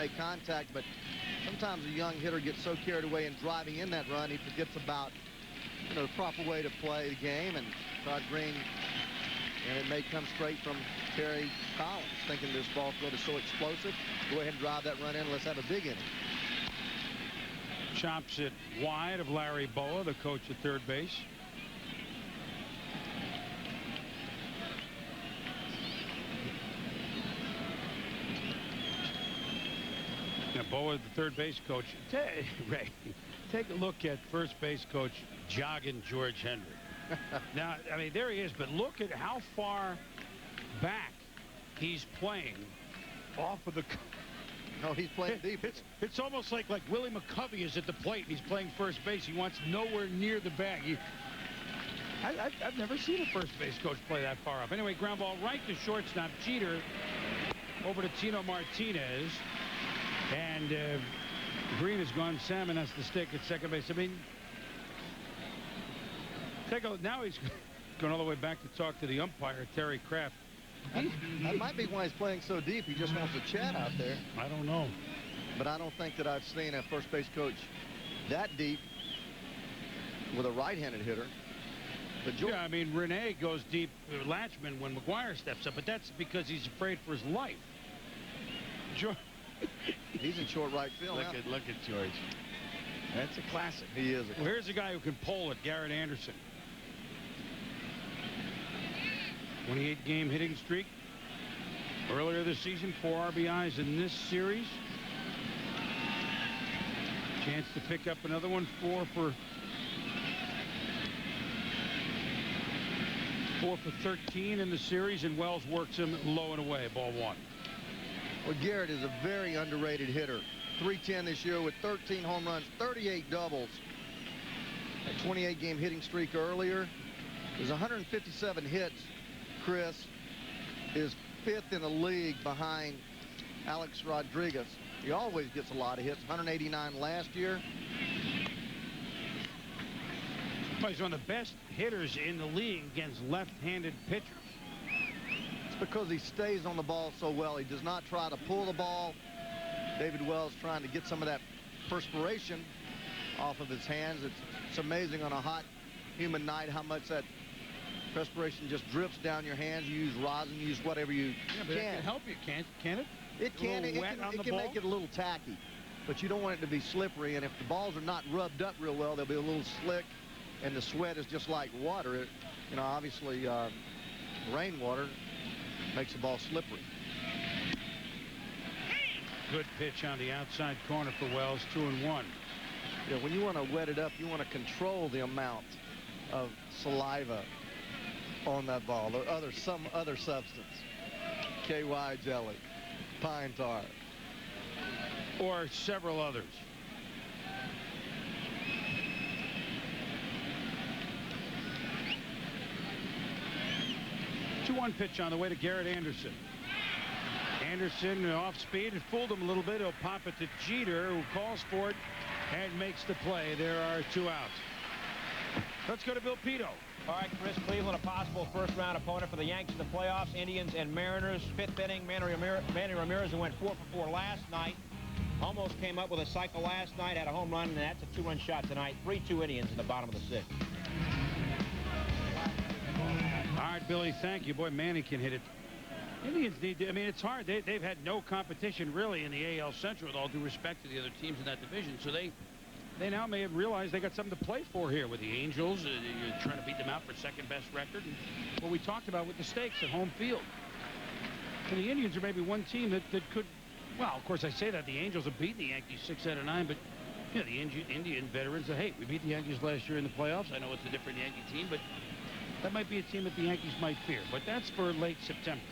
make contact, but sometimes a young hitter gets so carried away in driving in that run, he forgets about, you know, the proper way to play the game. And Todd Green, and it may come straight from Terry Collins, thinking this ball field is so explosive. Go ahead and drive that run in. Let's have a big inning. Chops it wide of Larry Boa, the coach at third base. Now, Boa, the third base coach. Ray, take a look at first base coach jogging George Henry. Now, I mean, there he is, but look at how far back he's playing off of the... No, he's playing deep. It's almost like Willie McCovey is at the plate and he's playing first base. He wants nowhere near the bag. I've never seen a first base coach play that far off. Anyway, ground ball right to shortstop. Jeter over to Tino Martinez. And Green has gone. Salmon has to stick at second base. I mean, take a look. Now he's going all the way back to talk to the umpire, Terry Kraft. That might be why he's playing so deep. He just wants to chat out there. I don't know. But I don't think that I've seen a first base coach that deep with a right-handed hitter. But yeah, I mean, Rene goes deep, Latchman, when McGuire steps up, but that's because he's afraid for his life. He's in short right field. Look at George. That's a classic. He is. Well, here's a guy who can pole it, Garrett Anderson. 28-game hitting streak. Earlier this season, 4 RBIs in this series. Chance to pick up another one. 4 for 13 in the series, and Wells works him low and away. Ball 1. Well, Garrett is a very underrated hitter. .310 this year with 13 home runs, 38 doubles. A 28-game hitting streak earlier. There's 157 hits. Chris is 5th in the league behind Alex Rodriguez. He always gets a lot of hits. 189 last year. He's one of the best hitters in the league against left-handed pitchers. It's because he stays on the ball so well. He does not try to pull the ball. David Wells trying to get some of that perspiration off of his hands. It's amazing on a hot, humid night how much that perspiration just drips down your hands. You use rosin, you use whatever you can. It can help you, can it? It can. It can make it a little tacky, but you don't want it to be slippery. And if the balls are not rubbed up real well, they'll be a little slick, and the sweat is just like water. You know, obviously, rainwater makes the ball slippery. Good pitch on the outside corner for Wells. 2-1. Yeah, when you want to wet it up, you want to control the amount of saliva on that ball, or some other substance. KY jelly, pine tar, or several others. Two-one pitch on the way to Garrett Anderson. Anderson off speed. It fooled him a little bit. He'll pop it to Jeter, who calls for it and makes the play. There are 2 outs. Let's go to Bill Pito. All right, Chris, Cleveland, a possible first-round opponent for the Yankees in the playoffs. Indians and Mariners. 5th inning, Manny Ramirez, who went 4 for 4 last night. Almost came up with a cycle last night, had a home run, and that's a 2-run shot tonight. 3-2 Indians in the bottom of the 6th. All right, Billy, thank you. Boy, Manny can hit it. Indians need to, I mean, it's hard. They've had no competition, really, in the AL Central, with all due respect to the other teams in that division. So they now may have realized they got something to play for here with the Angels. You're trying to beat them out for second-best record. And what we talked about with the stakes at home field. And the Indians are maybe one team that could, well, of course, I say that. The Angels have beaten the Yankees 6 out of 9, but you know, the Indian veterans say, hey, we beat the Yankees last year in the playoffs. I know it's a different Yankee team, but that might be a team that the Yankees might fear. But that's for late September.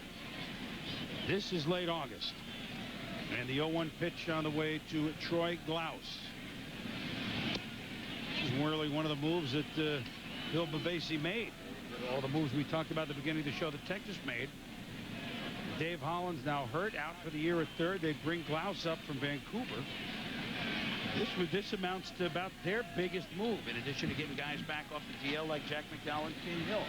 This is late August. And the 0-1 pitch on the way to Troy Glaus. This is really one of the moves that Bill Babasi made. All the moves we talked about at the beginning of the show that Texas made. Dave Hollins now hurt, out for the year at third. They bring Glaus up from Vancouver. This amounts to about their biggest move, in addition to getting guys back off the DL like Jack McDowell and King Hill.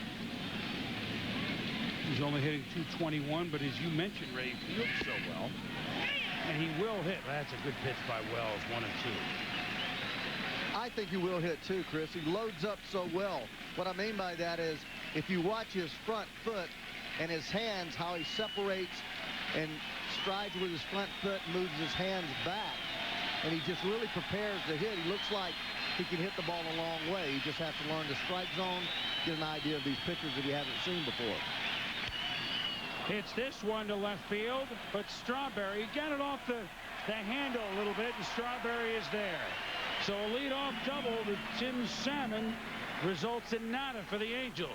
He's only hitting .221, but as you mentioned, Ray, he fields so well. And he will hit. That's a good pitch by Wells, 1 and 2. I think he will hit too, Chris. He loads up so well. What I mean by that is if you watch his front foot and his hands, how he separates and strides with his front foot, moves his hands back, and he just really prepares to hit. He looks like he can hit the ball a long way. He just has to learn the strike zone, get an idea of these pitchers that he hasn't seen before. Hits this one to left field, but Strawberry got it off the handle a little bit, and Strawberry is there. So a leadoff double to Tim Salmon results in nada for the Angels.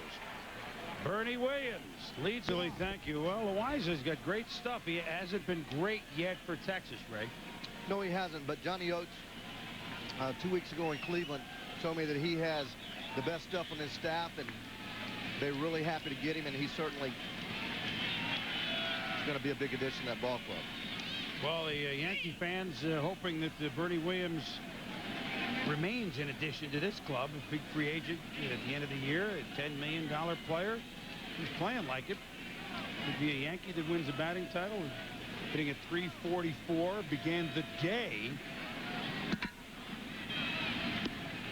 Bernie Williams leads the lead. Thank you. Well, Loaiza's got great stuff. He hasn't been great yet for Texas, Ray. No, he hasn't, but Johnny Oates 2 weeks ago in Cleveland told me that he has the best stuff on his staff, and they're really happy to get him, and he certainly is going to be a big addition to that ball club. Well, the Yankee fans hoping that Bernie Williams remains in addition to this club, a big free agent at the end of the year, a $10 million player. He's playing like it. Would be a Yankee that wins a batting title, hitting at .344, began the day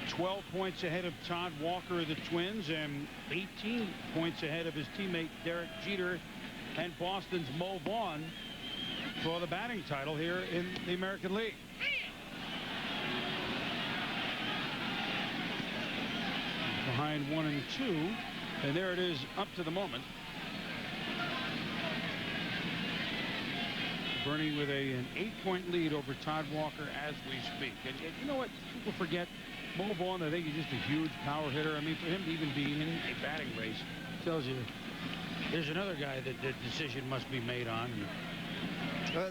12 points ahead of Todd Walker of the Twins and 18 points ahead of his teammate Derek Jeter and Boston's Mo Vaughn for the batting title here in the American League. Behind 1 and 2, and there it is up to the moment. Bernie with an 8-point lead over Todd Walker as we speak. And you know what? People forget Mo Vaughn, I think he's just a huge power hitter. I mean, for him to even be in a batting race tells you there's another guy that the decision must be made on.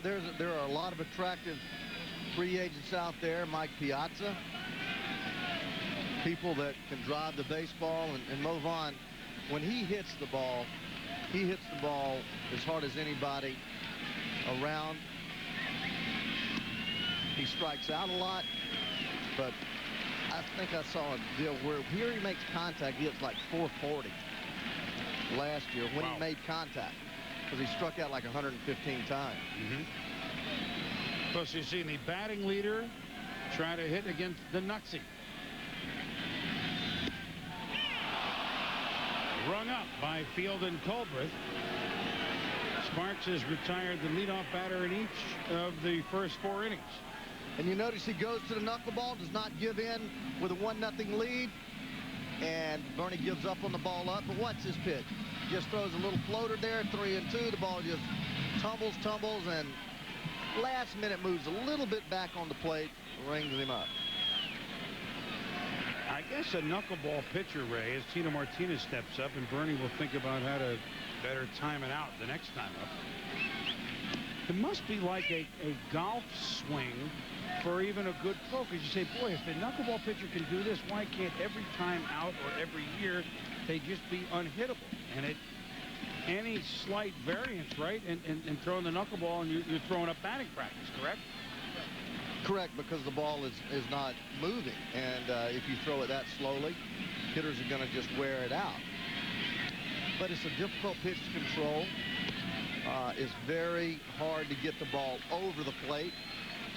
There are a lot of attractive free agents out there. Mike Piazza, people that can drive the baseball, and Mo Vaughn, when he hits the ball as hard as anybody around. He strikes out a lot, but I think I saw a deal where here he makes contact. He hits like 440 last year when he made contact, because he struck out like 115 times. Plus, you've seen the batting leader try to hit against the Nutsy. Rung up by Field and Culbreth. Sparks has retired the leadoff batter in each of the first 4 innings. And you notice he goes to the knuckleball, does not give in with a 1-0 lead. And Bernie gives up on the ball up. But what's his pitch? Just throws a little floater there, 3-2. The ball just tumbles, and last minute moves a little bit back on the plate, rings him up. I guess a knuckleball pitcher, Ray, as Tino Martinez steps up, and Bernie will think about how to better time it out the next time up. It must be like a golf swing for even a good pro, because you say, boy, if the knuckleball pitcher can do this, why can't every time out or every year they just be unhittable? And any slight variance, right, and throwing the knuckleball, and you're throwing up batting practice, correct? Correct, because the ball is not moving, and if you throw it that slowly, hitters are going to just wear it out. But it's a difficult pitch to control. It's very hard to get the ball over the plate.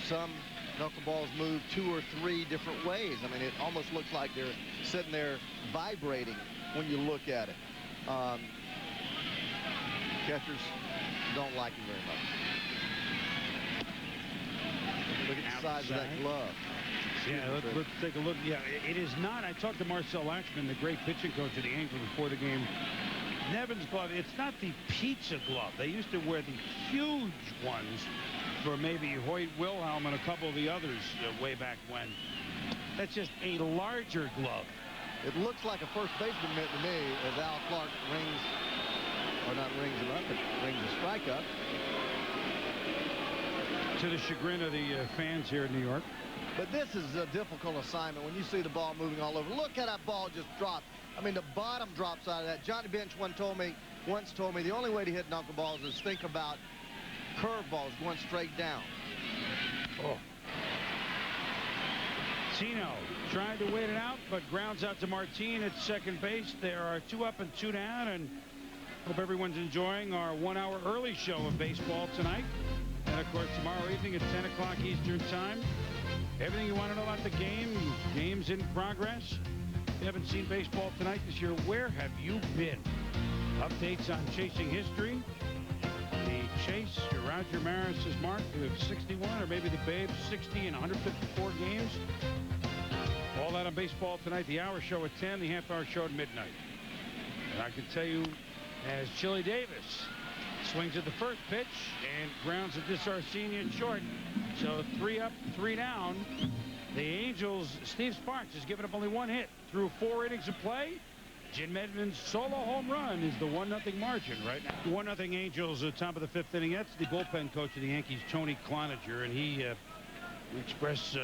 Some knuckleballs move 2 or 3 different ways. I mean, it almost looks like they're sitting there vibrating when you look at it. Catchers don't like him very much. Look at the size of that glove. Yeah, let's take a look. Yeah, it is not. I talked to Marcel Laxman, the great pitching coach of the Angels, before the game. Nevin's glove, it's not the pizza glove. They used to wear the huge ones for maybe Hoyt Wilhelm and a couple of the others way back when. That's just a larger glove. It looks like a first baseman mitt to me as Al Clark rings, or not rings him up, but rings a strike up. To the chagrin of the fans here in New York. But this is a difficult assignment when you see the ball moving all over. Look how that ball just dropped. I mean, the bottom drops out of that. Johnny Bench once told me the only way to hit knuckleballs is think about curveballs going straight down. Oh. Tino tried to wait it out, but grounds out to Martin at second base. There are 2 up and 2 down, and hope everyone's enjoying our 1-hour early show of baseball tonight. And, of course, tomorrow evening at 10 o'clock Eastern Time, everything you want to know about the game, games in progress. If you haven't seen baseball tonight this year, where have you been? Updates on chasing history. The chase, Roger Maris's mark of 61, or maybe the Babe 60 in 154 games. All that on baseball tonight. The hour show at 10, the half-hour show at midnight. And I can tell you, as Chili Davis swings at the first pitch and grounds at this Arcinian short. So 3 up, 3 down. The Angels, Steve Sparks has given up only 1 hit through 4 innings of play. Jim Edmonds' solo home run is the 1-0 margin right now. 1-0 Angels at the top of the 5th inning. That's the bullpen coach of the Yankees, Tony Cloninger, and he expressed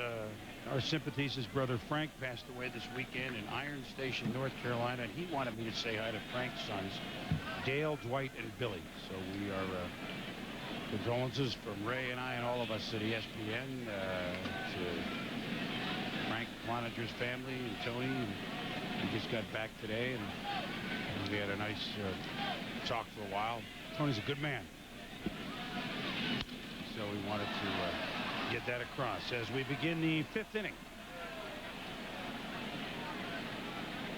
our sympathies. His brother Frank passed away this weekend in Iron Station, North Carolina, and he wanted me to say hi to Frank's sons, Dale, Dwight, and Billy. So we are condolences from Ray and I and all of us at ESPN to Frank Cloninger's family and Tony. And he just got back today, and we had a nice talk for a while. Tony's a good man, so we wanted to get that across as we begin the 5th inning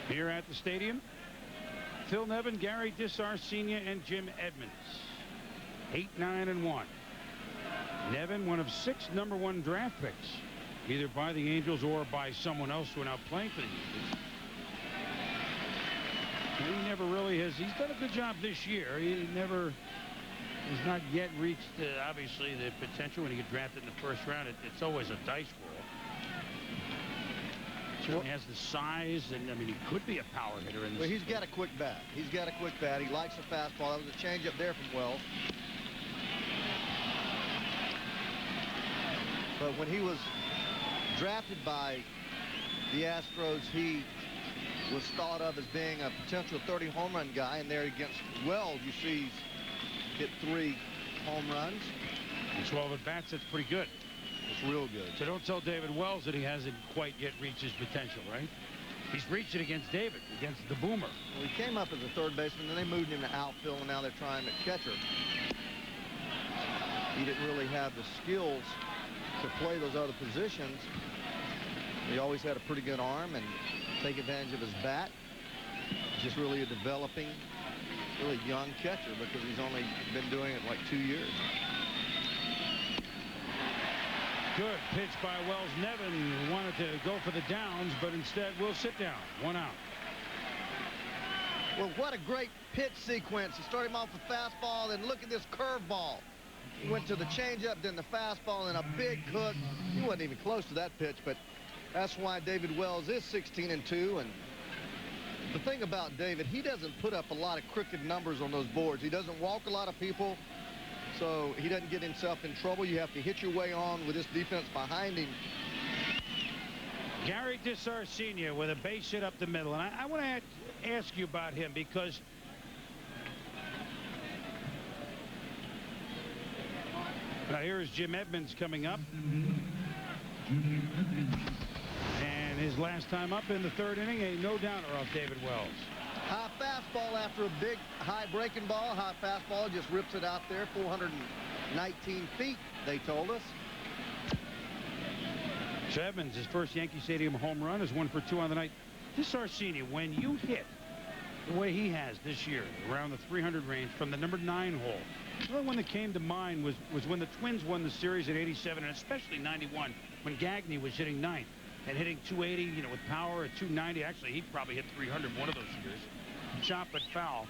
here at the stadium. Phil Nevin, Gary DiSarcina, and Jim Edmonds. 8, 9, and 1. Nevin, one of 6 #1 draft picks, either by the Angels or by someone else who are now playing for the Angels. He never really has. He's done a good job this year. He never has not yet reached, obviously, the potential when you get drafted in the first round. It's always a dice roll. Certainly has the size, and I mean, he could be a power hitter in this. Well, he's got a quick bat. He's got a quick bat. He likes the fastball. That was a changeup there from Wells. But when he was drafted by the Astros, he was thought of as being a potential 30 home run guy, and there against Wells, you see he's hit 3 home runs. And 12 at bats. That's pretty good. It's real good. So don't tell David Wells that he hasn't quite yet reached his potential, right? He's reached it against David, against the Boomer. Well, he came up as a third baseman, then they moved him to outfield, and now they're trying to catcher. He didn't really have the skills to play those other positions. He always had a pretty good arm and take advantage of his bat. Just really a developing, really young catcher because he's only been doing it like 2 years. Good pitch by Wells. Nevin wanted to go for the downs, but instead will sit down. 1 out. Well, what a great pitch sequence. He started him off with fastball, then look at this curveball. He went to the changeup, then the fastball, and a big hook. He wasn't even close to that pitch, but that's why David Wells is 16-2. And the thing about David, he doesn't put up a lot of crooked numbers on those boards. He doesn't walk a lot of people, so he doesn't get himself in trouble. You have to hit your way on with this defense behind him. Gary DiSarcina with a base hit up the middle, and I want to ask you about him because now here is Jim Edmonds coming up, and his last time up in the 3rd inning, a no-downer off David Wells. High fastball after a big high breaking ball. High fastball just rips it out there. 419 feet, they told us. So Edmonds, his first Yankee Stadium home run, is 1 for 2 on the night. DiSarcina, when you hit the way he has this year, around the 300 range from the number 9 hole, the only one that came to mind was when the Twins won the series in '87 and especially '91 when Gagne was hitting 9th and hitting 280, you know, with power at 290. Actually, he probably hit 300 one of those years. Chop but foul.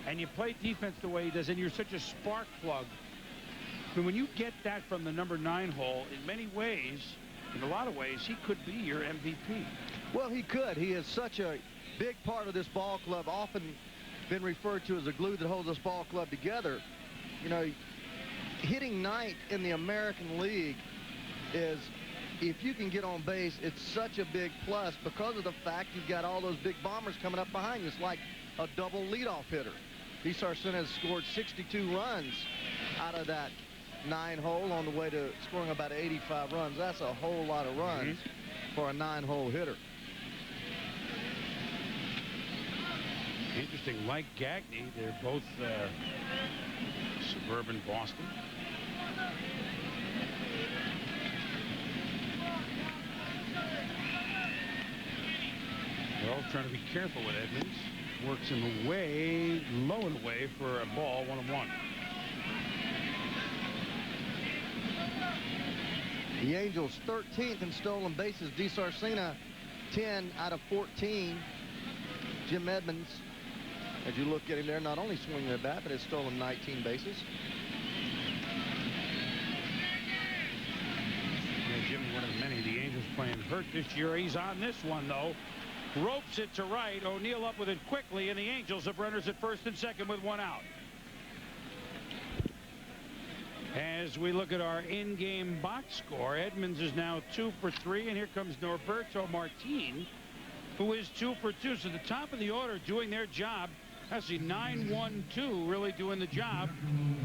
And you play defense the way he does, and you're such a spark plug. But when you get that from the number 9 hole, in many ways, in a lot of ways, he could be your MVP. Well, he could. He is such a big part of this ball club, often been referred to as the glue that holds this ball club together. You know, hitting 9th in the American League is, if you can get on base, it's such a big plus because of the fact you've got all those big bombers coming up behind you. It's like a double leadoff hitter. DiSarcina has scored 62 runs out of that 9 hole on the way to scoring about 85 runs. That's a whole lot of runs for a 9-hole hitter. Interesting. Like Gagne, they're both suburban Boston. Well, trying to be careful with Edmonds. Works him away, low and away for a ball, 1-1. The Angels 13th in stolen bases. DeSarcina 10 out of 14. Jim Edmonds, as you look at him there, not only swinging the bat, but has stolen 19 bases. Yeah, Jimmy, one of the many. The Angels playing hurt this year. He's on this one, though. Ropes it to right. O'Neill up with it quickly, and the Angels have runners at first and second with one out. As we look at our in-game box score, Edmonds is now 2 for 3, and here comes Norberto Martin, who is 2 for 2. So the top of the order doing their job. Actually, 9-1-2 really doing the job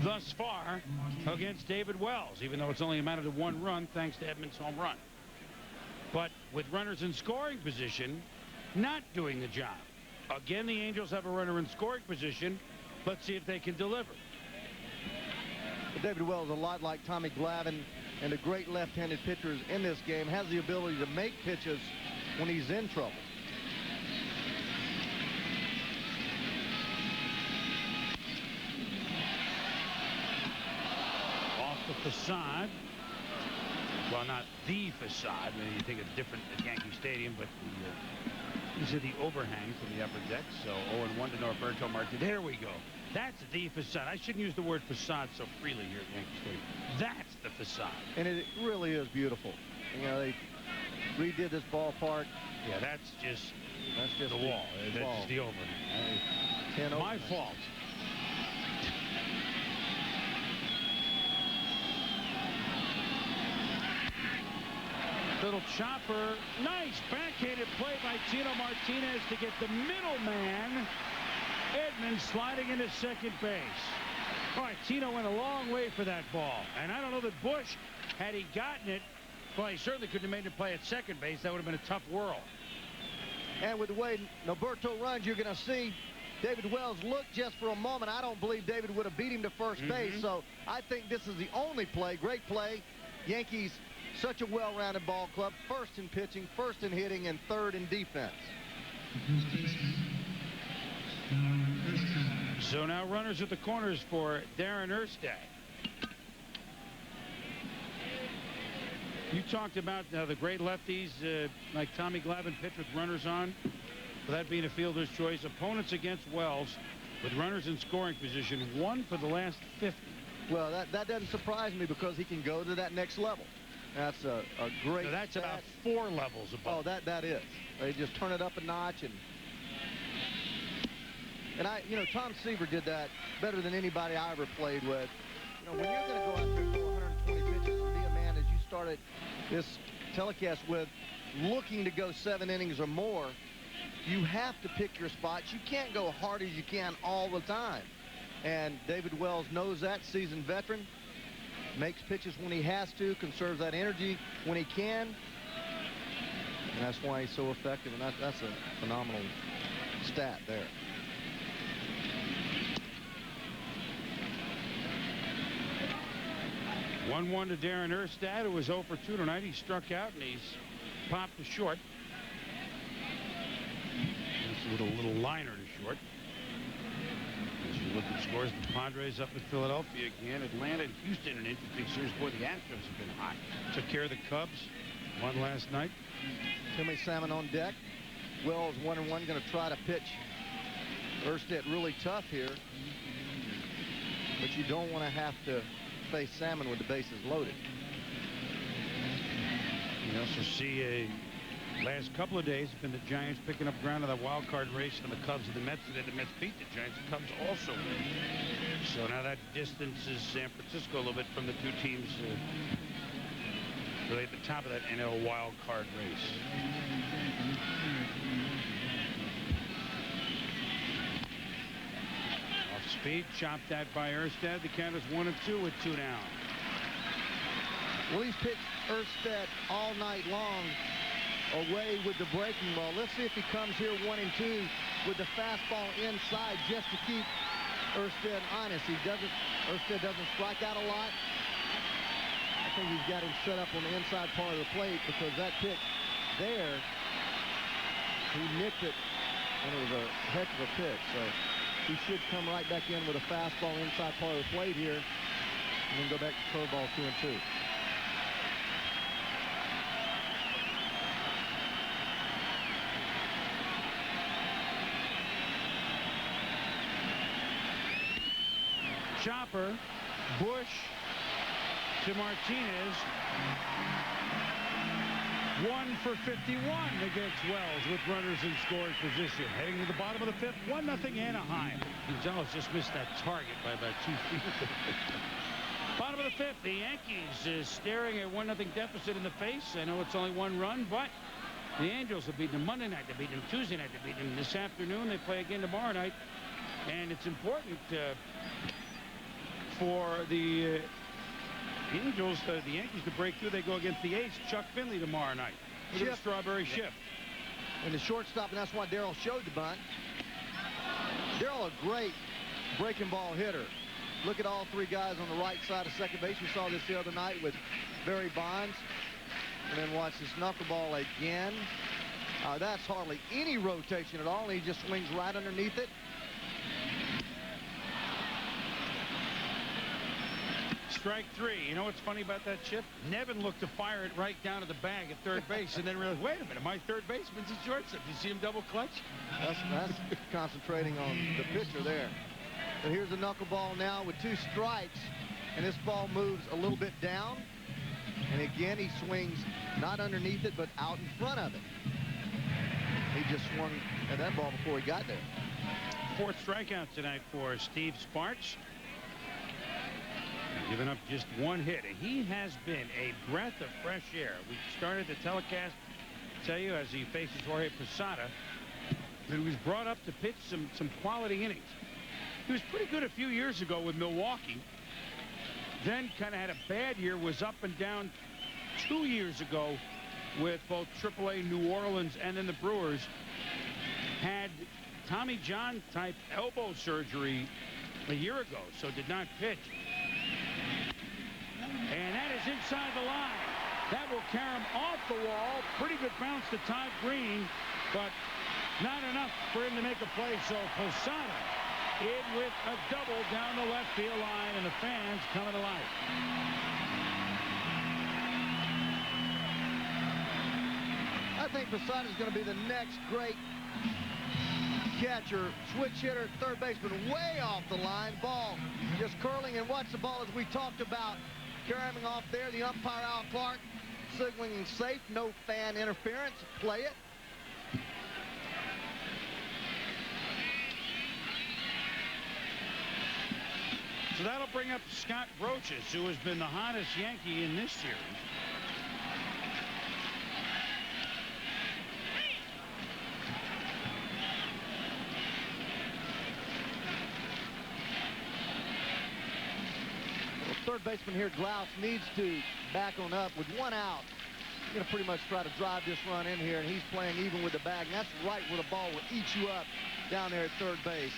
thus far against David Wells, even though it's only amounted to 1 run thanks to Edmonds' home run. But with runners in scoring position, not doing the job. Again, the Angels have a runner in scoring position. Let's see if they can deliver. David Wells, a lot like Tommy Glavine and the great left-handed pitchers in this game, has the ability to make pitches when he's in trouble. Off the facade. Well, not the facade. I mean, you think it's different at Yankee Stadium, but these are the overhang from the upper deck. So 0-1 to Norberto Martin. There we go. That's the facade. I shouldn't use the word facade so freely here at Yankee Stadium. That's the facade. And it really is beautiful. You know, they redid this ballpark. Yeah, that's just the wall. That's wall. just the overhang. My fault. Little chopper. Nice backhanded play by Tino Martinez to get the middleman. Edmonds sliding into second base. All right, Tino went a long way for that ball. And I don't know that Bush, had he gotten it, well, he certainly couldn't have made the play at second base. That would have been a tough whirl. And with the way Norberto runs, you're going to see David Wells look just for a moment. I don't believe David would have beat him to first base. So I think this is the only play. Great play. Yankees, such a well-rounded ball club. First in pitching, first in hitting, and third in defense. So now runners at the corners for Darren Erstad. You talked about the great lefties like Tommy Glavine pitch with runners on. For that being a fielder's choice. Opponents against Wells with runners in scoring position, 1 for the last 50. Well, that doesn't surprise me because he can go to that next level. That's a great So that's stat. about 4 levels above. Oh, that is. They just turn it up a notch. And Tom Seaver did that better than anybody I ever played with. You know, when you're going to go out there and throw 120 pitches and be a man, as you started this telecast with, looking to go 7 innings or more, you have to pick your spots. You can't go hard as you can all the time. And David Wells knows that, seasoned veteran. Makes pitches when he has to, conserves that energy when he can. And that's why he's so effective, and that's a phenomenal stat there. One to Darren Erstad, who was 0 for 2 tonight. He struck out and he's popped to short. Just a little liner to short. As you look at scores, the Padres up in Philadelphia again. Atlanta and Houston, an interesting series. Boy, the Astros have been hot. Took care of the Cubs. Won last night. Timmy Salmon on deck. Wells 1-1, going to try to pitch Erstad really tough here. But you don't want to have to face Salmon with the bases loaded. You also see last couple of days have been the Giants picking up ground in that wild card race and the Cubs and the Mets. Today the Mets beat the Giants. The Cubs also win. So now that distances San Francisco a little bit from the two teams really at the top of that NL wild card race. Off speed, chopped at by Erstad. The count is 1-2 with 2 down. Well, he's pitched Erstad all night long away with the breaking ball. Let's see if he comes here 1-2 with the fastball inside just to keep Erstad honest. Erstad doesn't strike out a lot. think he's got him set up on the inside part of the plate, because that pitch there, he nicked it, and it was a heck of a pitch. So he should come right back in with a fastball inside part of the plate here, and then go back to curveball 2-2. Chopper, Bush to Martinez. 1 for 51 against Wells with runners in scoring position. Heading to the bottom of the 5th, 1-0 Anaheim. Gonzalez just missed that target by about 2 feet. Bottom of the 5th, the Yankees is staring a 1-0 deficit in the face. I know it's only 1 run, but the Angels have beaten them Monday night. They beat them Tuesday night. They beat them this afternoon. They play again tomorrow night. And it's important for the Angels, the Yankees, to break through. They go against the ace, Chuck Finley, tomorrow night. With a strawberry shift. And the shortstop, and that's why Darryl showed the bunt. Darryl, a great breaking ball hitter. Look at all 3 guys on the right side of second base. We saw this the other night with Barry Bonds. And then watch this knuckleball again. That's hardly any rotation at all. He just swings right underneath it. Strike 3. You know what's funny about that chip? Nevin looked to fire it right down to the bag at third base, and then realized, wait a minute, my third baseman's a shortstop. Do you see him double clutch? That's concentrating on the pitcher there. But here's a knuckleball now with 2 strikes, and this ball moves a little bit down. And again, he swings not underneath it, but out in front of it. He just swung at that ball before he got there. 4th strikeout tonight for Steve Sparks. Giving up just 1 hit. He has been a breath of fresh air. We started the telecast to tell you, as he faces Jorge Posada, that he was brought up to pitch some quality innings. He was pretty good a few years ago with Milwaukee. Then kind of had a bad year, was up and down 2 years ago with both AAA New Orleans and then the Brewers. Had Tommy John type elbow surgery a year ago, so did not pitch. And that is inside the line. That will carry him off the wall. Pretty good bounce to Todd Green, but not enough for him to make a play. So Posada in with a double down the left field line, and the fans coming to life. I think Posada is going to be the next great catcher, switch hitter, third baseman, way off the line. Ball just curling, and watch the ball as we talked about. Carrying off there, the umpire Al Clark signaling safe, no fan interference. Play it. So that'll bring up Scott Brochus, who has been the hottest Yankee in this series. Third baseman here, Glaus, needs to back on up with 1 out. He's going to pretty much try to drive this run in here, and he's playing even with the bag. And that's right where the ball will eat you up down there at third base.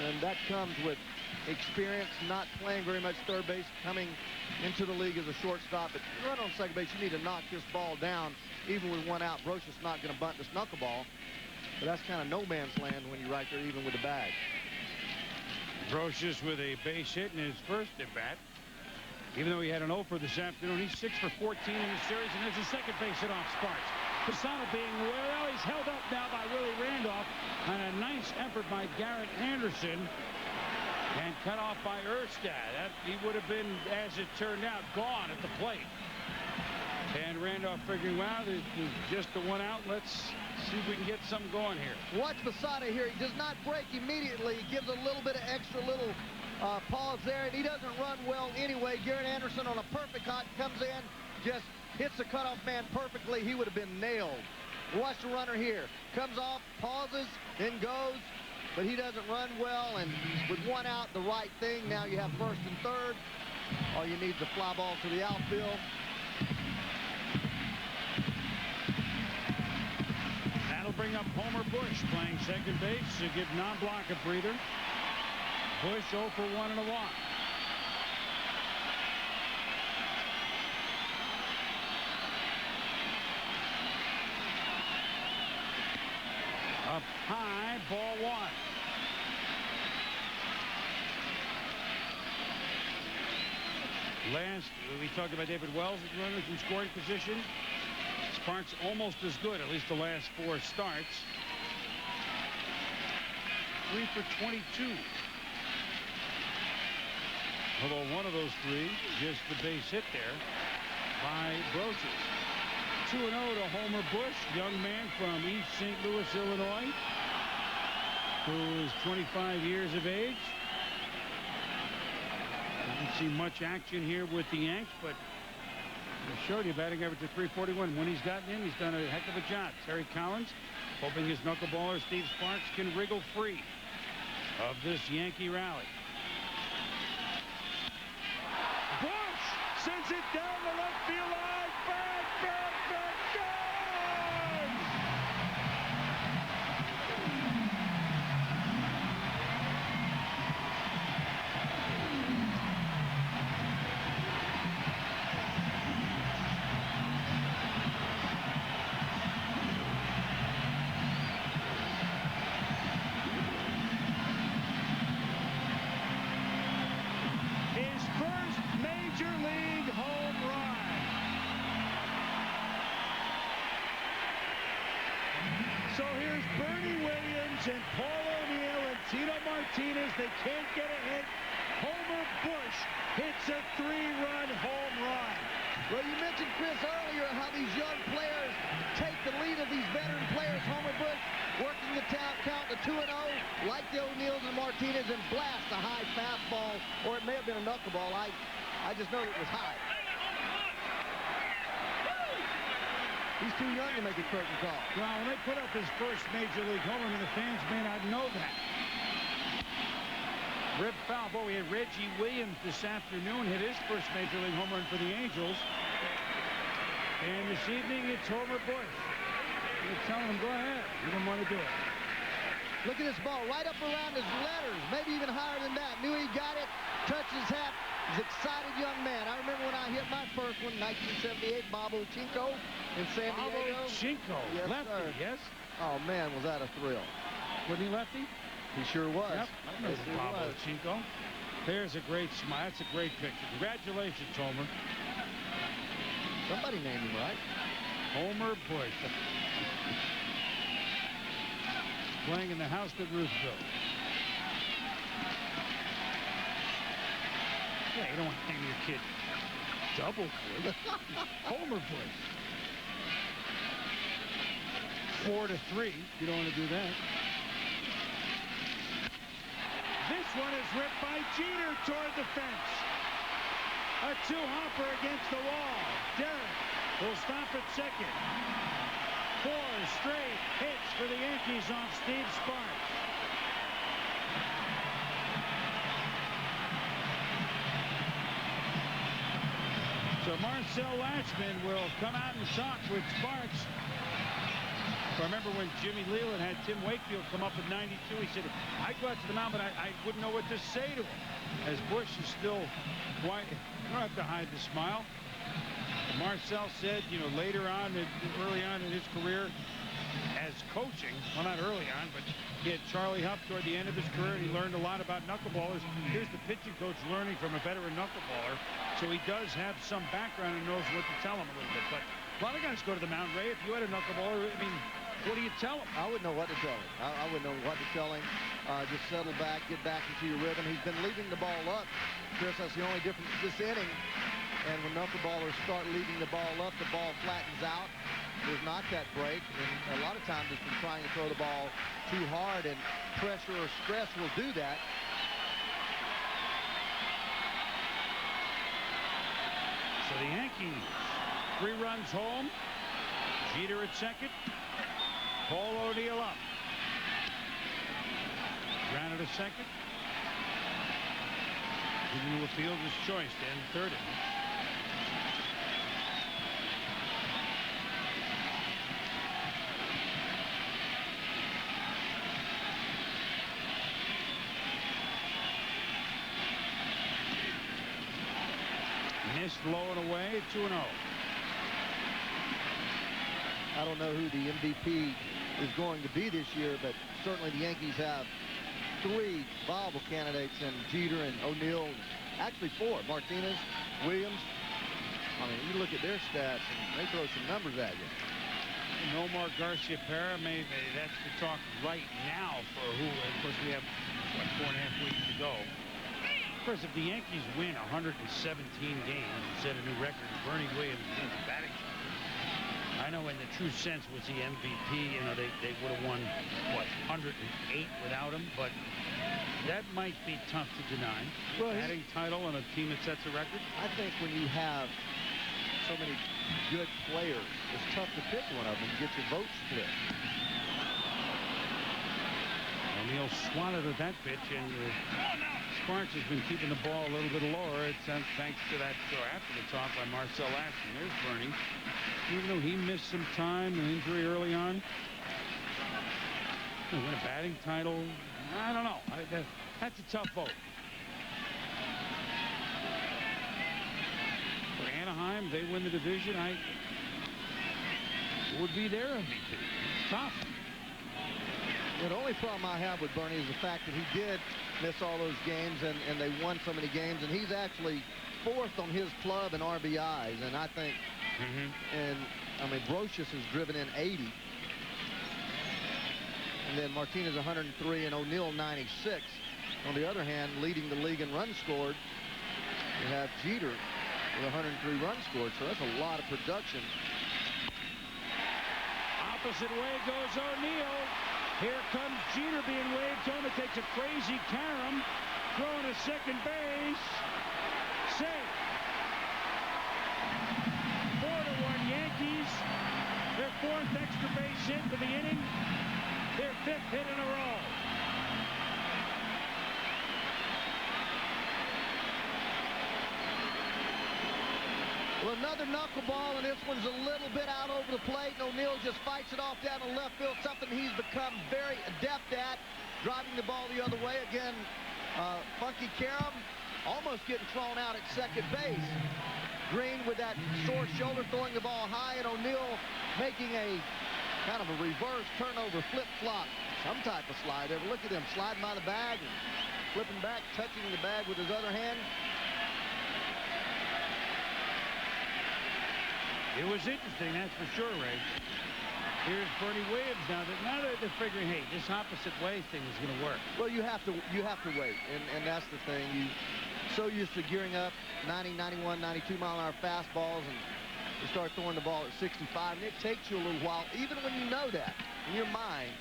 And that comes with experience, not playing very much third base, coming into the league as a shortstop. But you run on second base, you need to knock this ball down, even with 1 out. Brochus not going to bunt this knuckleball. But that's kind of no man's land when you're right there, even with the bag. Brochus with a base hit in his first at bat. Even though he had an 0 for this afternoon, he's 6 for 14 in the series, and there's a second base hit off Sparks. Posada being, well, he's held up now by Willie Randolph, and a nice effort by Garrett Anderson, and cut off by Erstad. He would have been, as it turned out, gone at the plate. And Randolph figuring, wow, there's just the 1 out. Let's see if we can get something going here. Watch Posada here. He does not break immediately. He gives a little bit of extra little pause there, and he doesn't run well anyway. Garrett Anderson on a perfect hot comes in, just hits the cutoff man perfectly. He would have been nailed. Watch the runner here. Comes off, pauses, then goes, but he doesn't run well, and with 1 out, the right thing. Now you have first and third. All you need is a fly ball to the outfield. That'll bring up Homer Bush playing second base to give non-block a breather. Bush 0 for 1 and a walk. ball one. Last, we talked about David Wells as runners in scoring position. Sparks almost as good, at least the last 4 starts. 3 for 22. Although one of those 3, just the base hit there by Brosius. 2-0 to Homer Bush, young man from East St. Louis, Illinois, who is 25 years of age. Didn't see much action here with the Yanks, but I showed you batting average of 341. When he's gotten in, he's done a heck of a job. Terry Collins hoping his knuckleballer Steve Sparks can wriggle free of this Yankee rally. Bush sends it down the left field line. Back, gone! And Paul O'Neill and Tito Martinez, they can't get a hit. Homer Bush hits a 3-run home run. Well, you mentioned, Chris, earlier how these young players take the lead of these veteran players. Homer Bush working the count to 2-0, like the O'Neills and Martinez, and blast a high fastball, or it may have been a knuckleball. I just know it was high. He's too young to make a curtain call. Well, when they put up his first major league homer, I mean, the fans may not know that. Rip foul. Boy, we had Reggie Williams this afternoon hit his first major league home run for the Angels. And this evening, it's Homer Bush. You're telling him, go ahead. You don't want to do it. Look at this ball, right up around his letters, maybe even higher than that. Knew he got it, touched his hat. He's an excited young man. I remember when I hit my first one in 1978, Bob Ochinko in San Diego. Bob Ochinko, yes, lefty, sir. yes? Oh, man, was that a thrill. Wasn't he lefty? He sure was. Yep, I remember Bob Ochinko. There's a great smile. That's a great picture. Congratulations, Homer. Somebody named him, right? Homer Bush. Playing in the house that Ruth built. Yeah, you don't want to name your kid Double Bush. Homer Bush. 4-3. You don't want to do that. This one is ripped by Jeter toward the fence. A 2-hopper against the wall. Derek will stop at second. 4 straight hits for the Yankees off Steve Sparks. So Marcel Latchman will come out and talk with Sparks. I remember when Jimmy Leland had Tim Wakefield come up at 92, he said, I'd go out to the mound, but I wouldn't know what to say to him. As Bush is still quiet. You don't have to hide the smile. Marcel said, you know, later on, early on in his career as coaching, well, not early on, but he had Charlie Huff toward the end of his career, and he learned a lot about knuckleballers. Here's the pitching coach learning from a veteran knuckleballer, so he does have some background and knows what to tell him a little bit. But a lot of guys go to the mound, Ray. If you had a knuckleballer, I mean, what do you tell him? I wouldn't know what to tell him. I wouldn't know what to tell him. Just settle back, get back into your rhythm. He's been leaving the ball up. Chris, that's the only difference this inning. And when knuckleballers start leaving the ball up, the ball flattens out. There's not that break. And a lot of times it's been trying to throw the ball too hard, and pressure or stress will do that. So the Yankees, 3 runs home. Jeter at second. Paul O'Neill up. Grounded to second. Giving the fielder's choice to end third inning. Missed low and away, 2-0. I don't know who the MVP is going to be this year, but certainly the Yankees have 3 viable candidates in Jeter and O'Neill. Actually 4, Martinez, Williams. I mean, you look at their stats and they throw some numbers at you. Nomar Garcia-Parra, maybe that's the talk right now for who. Of course, we have, what, 4.5 weeks to go. Of course, if the Yankees win 117 games and set a new record, Bernie Williams wins the batting title. I know in the true sense was the MVP. You know, they would have won, what, 108 without him, but that might be tough to deny. Well, batting title on a team that sets a record? I think when you have so many good players, it's tough to pick one of them and get your vote split. O'Neill swatted at that pitch, and Sparks has been keeping the ball a little bit lower. It's thanks to that, or after the talk by Marcel Ashton. There's Bernie. Even though he missed some time, an injury early on. Win a batting title? I don't know. That's a tough vote. For Anaheim, they win the division. It would be their MVP. It's tough. The only problem I have with Bernie is the fact that he did miss all those games, and they won so many games, and he's actually 4th on his club in RBIs, and I think, and I mean, Brocious has driven in 80, and then Martinez 103 and O'Neill 96. On the other hand, leading the league in runs scored, you have Jeter with 103 runs scored, so that's a lot of production. Opposite way goes O'Neill. Here comes Jeter being waved to him. It takes a crazy carom. Throwing to second base. Safe. 4-1 Yankees. Their 4th extra base hit for the inning. Their 5th hit in a row. Well, another knuckleball, and this one's a little bit out over the plate, and O'Neill just fights it off down the left field, something he's become very adept at, driving the ball the other way. Again, Funky Karam almost getting thrown out at second base. Green with that sore shoulder throwing the ball high, and O'Neill making a kind of a reverse turnover flip-flop, some type of slide there. Look at him sliding by the bag and flipping back, touching the bag with his other hand. It was interesting, that's for sure, Ray. Here's Bernie Williams now that they're figuring, hey, this opposite way thing is going to work. Well, you have to wait, and that's the thing. You so used to gearing up 90, 91, 92 mile an hour fastballs, and you start throwing the ball at 65, and it takes you a little while, even when you know that in your mind.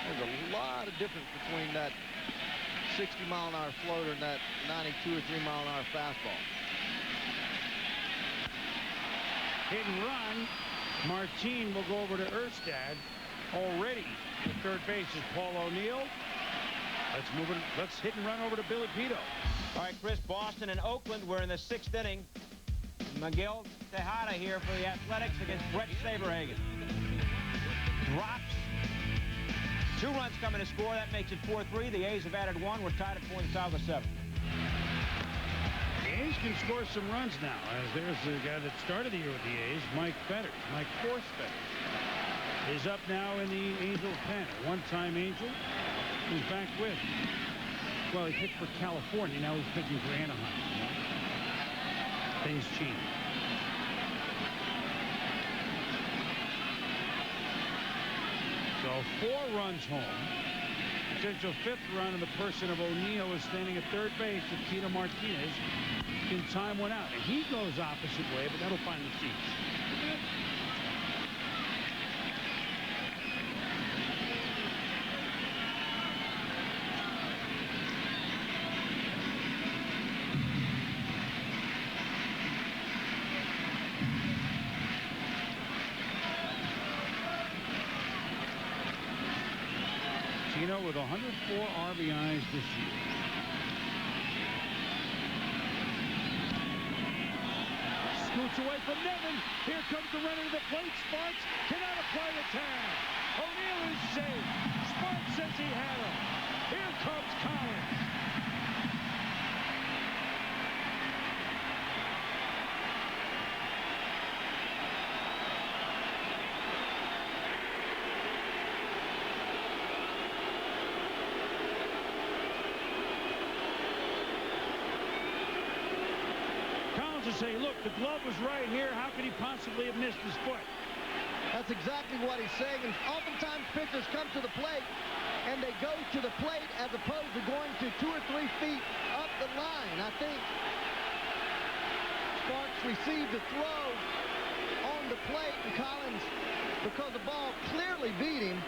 There's a lot of difference between that 60 mile an hour floater and that 92 or 3 mile an hour fastball. Hit and run. Martine will go over to Erstad. Already at third base is Paul O'Neill. Let's move it. Let's hit and run over to Billy Pito. All right, Chris, Boston and Oakland, we're in the 6th inning. Miguel Tejada here for the Athletics against Brett Saberhagen. Drops. 2 runs coming to score. That makes it 4-3. The A's have added 1. We're tied at 4 in the top of the 7th. The A's can score some runs now, as there's the guy that started the year with the A's, Mike Fetters. Mike Force Fetters is up now in the Angels pen. A one-time Angel. He's back with, well, he pitched for California. Now he's pitching for Anaheim. Things change. So 4 runs home. Potential 5th run in the person of O'Neill is standing at third base. If Tito Martinez can time one out. And he goes opposite way, but that'll find the seats. Tino with 104 RBIs this year. Scoots away from Nevin. Here comes the runner to the plate. Sparks cannot apply the tag. O'Neill is safe. Sparks says he had him. Here comes Collins. will say, look, the glove was right here. How could he possibly have missed his foot? That's exactly what he's saying. And oftentimes pitchers come to the plate and they go to the plate as opposed to going to 2 or 3 feet up the line. I think Sparks received the throw on the plate, and Collins, because the ball clearly beat him,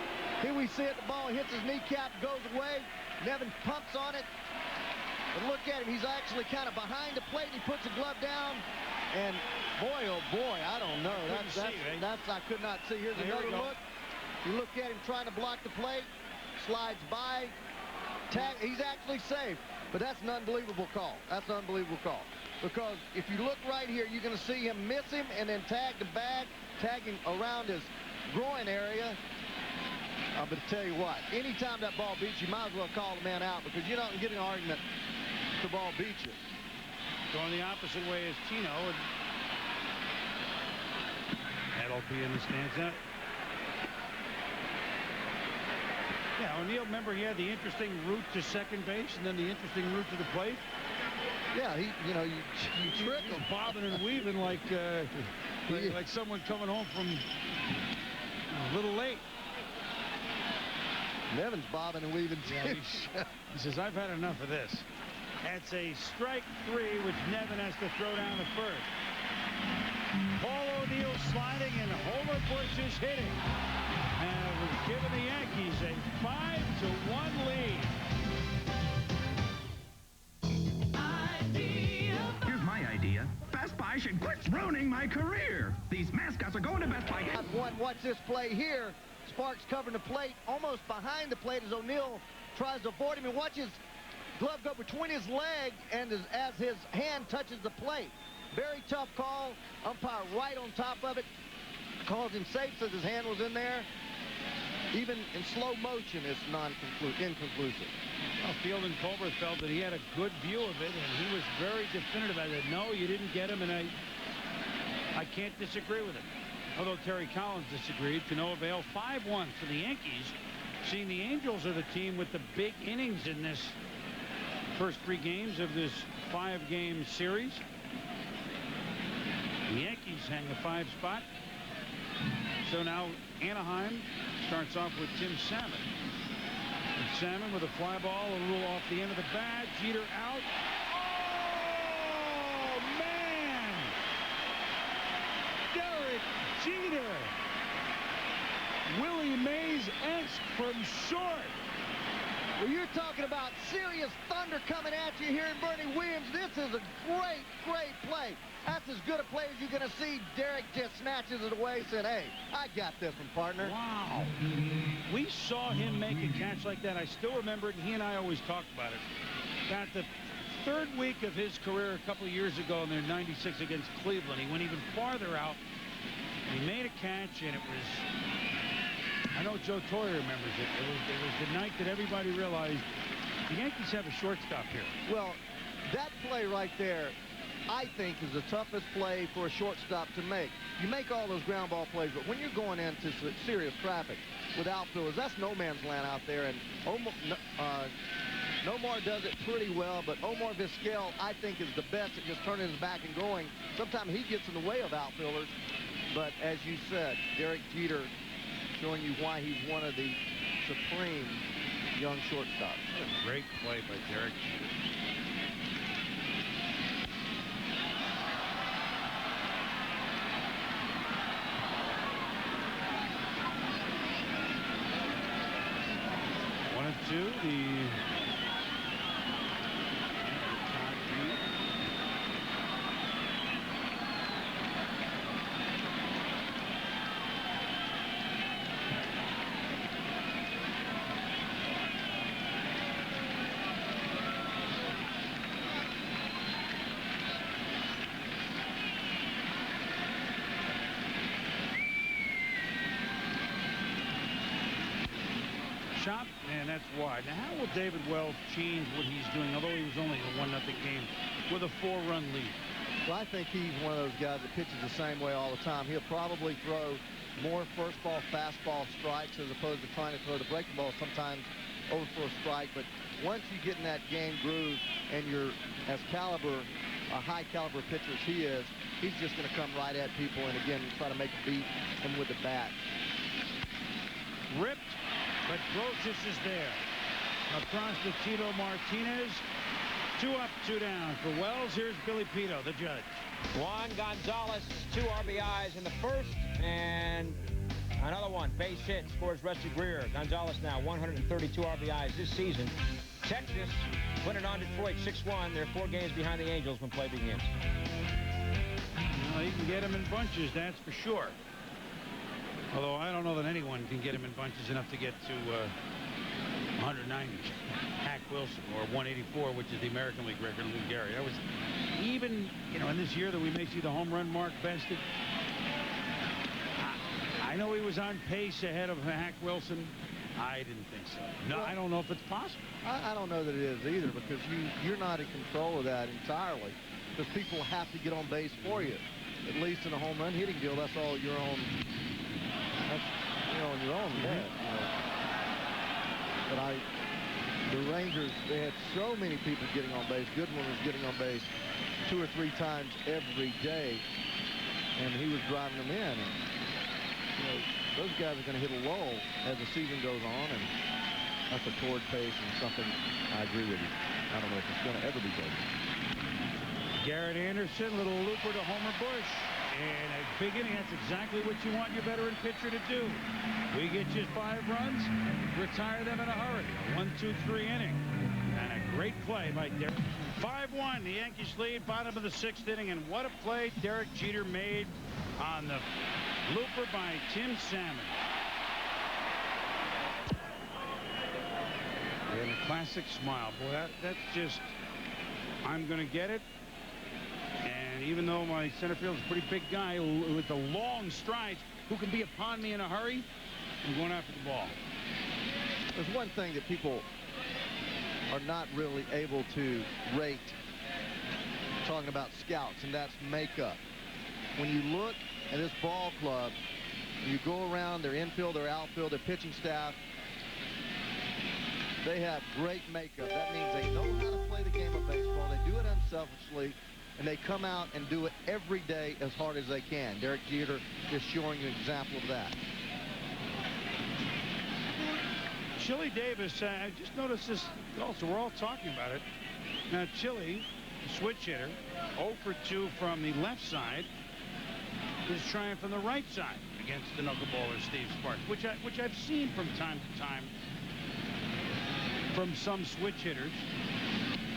here we see it, the ball hits his kneecap, goes away. Nevin pumps on it. But look at him, he's actually kind of behind the plate. He puts the glove down, and boy, oh boy, I don't know. That's I could not see. Here's another look. You look at him trying to block the plate, slides by, tag. He's actually safe, but that's an unbelievable call. That's an unbelievable call. Because if you look right here, you're going to see him miss him and then tag the bag, tagging around his groin area. But I tell you what, anytime that ball beats you, might as well call the man out, because you're not going to get an argument if the ball beats you. Going the opposite way as Tino, and that'll be in the stands out. Yeah, O'Neill, remember, he had the interesting route to second base and then the interesting route to the plate. Yeah, you trick him. Bobbing and weaving like someone coming home from a little late. Nevin's bobbing and weaving. Yeah, he says, I've had enough of this. That's a strike 3, which Nevin has to throw down the first. Paul O'Neill sliding and Homer Bush is hitting. And we've given the Yankees a 5-1 lead. Here's my idea. Best Buy should quit ruining my career. These mascots are going to Best Buy. Watch this play here. Sparks covering the plate, almost behind the plate as O'Neill tries to avoid him. And watch his glove go between his leg and as his hand touches the plate. Very tough call. Umpire right on top of it. Calls him safe, says his hand was in there. Even in slow motion, it's inconclusive. Well, Field and Colbert felt that he had a good view of it, and he was very definitive. I said, no, you didn't get him, and I can't disagree with him. Although Terry Collins disagreed, to no avail. 5-1 for the Yankees. Seeing the Angels are the team with the big innings in this first 3 games of this 5-game series. The Yankees hang a 5 spot. So now Anaheim starts off with Tim Salmon. And Salmon with a fly ball, a little off the end of the bat. Jeter out. Oh, man! Derek Jeter. Willie Mays-esque from short. Well, you're talking about serious thunder coming at you here in Bernie Williams. This is a great, great play. That's as good a play as you're going to see. Derek just snatches it away, said, hey, I got this one, partner. Wow. We saw him make a catch like that. I still remember it, and he and I always talked about it. About the 3rd week of his career a couple of years ago in their 96 against Cleveland, he went even farther out. And he made a catch, and it was... I know Joe Torre remembers it. It was the night that everybody realized the Yankees have a shortstop here. Well, that play right there, I think, is the toughest play for a shortstop to make. You make all those ground ball plays, but when you're going into serious traffic with outfielders, that's no man's land out there. And Nomar does it pretty well, but Omar Vizquel, I think, is the best at just turning his back and going. Sometimes he gets in the way of outfielders, but as you said, Derek Jeter showing you why he's one of the supreme young shortstops. What a great play by Derek Jeter. One and two, the shot, and that's wide. Now, how will David Wells change what he's doing, although he was only a 1-0 game, with a 4-run lead? Well, I think he's one of those guys that pitches the same way all the time. He'll probably throw more first ball, fastball strikes as opposed to trying to throw the breaking ball sometimes over for a strike. But once you get in that game groove and you're as caliber a high caliber pitcher as he is, he's just going to come right at people and again try to make a beat him with the bat. Ripped, but Brocious is there. Across to Tito Martinez. 2 up, 2 down for Wells. Here's Billy Pito, the judge. Juan Gonzalez, 2 RBIs in the first, and another one, base hit, scores Rusty Greer. Gonzalez now 132 RBIs this season. Texas put it on Detroit 6-1. They're 4 games behind the Angels when play begins. Well, you can get them in bunches, that's for sure. Although I don't know that anyone can get them in bunches enough to get to 190. Hack Wilson, or 184, which is the American League record, Lou Gehrig. That was even, you know, in this year that we may see the home run mark bested. I know he was on pace ahead of Hack Wilson. I didn't think so. No, well, I don't know if it's possible. I don't know that it is either, because you're not in control of that entirely, because people have to get on base for you. At least in a home run hitting deal, that's all your own. That's, you know, on your own head. You know. But the Rangers, they had so many people getting on base. Goodwin was getting on base 2 or 3 times every day, and he was driving them in. And, you know, those guys are going to hit a lull as the season goes on, and that's a torrid pace and something I agree with you. I don't know if it's going to ever be broken. Garrett Anderson, little looper to Homer Bush. And a big inning, that's exactly what you want your veteran pitcher to do. We get you 5 runs, retire them in a hurry. A 1-2-3 inning. And a great play by Derek. 5-1, the Yankees lead, bottom of the 6th inning. And what a play Derek Jeter made on the looper by Tim Salmon. And a classic smile. Boy, that's just, I'm going to get it. And even though my center field is a pretty big guy with the long strides who can be upon me in a hurry, I'm going after the ball. There's one thing that people are not really able to rate talking about scouts, and that's makeup. When you look at this ball club, you go around their infield, their outfield, their pitching staff, they have great makeup. That means they know how to play the game of baseball. They do it unselfishly. And they come out and do it every day as hard as they can. Derek Jeter is showing you an example of that. Chili Davis, I just noticed this also. We're all talking about it. Now, Chili, switch hitter, 0 for 2 from the left side, is trying from the right side against the knuckleballer Steve Sparks, which I've seen from time to time from some switch hitters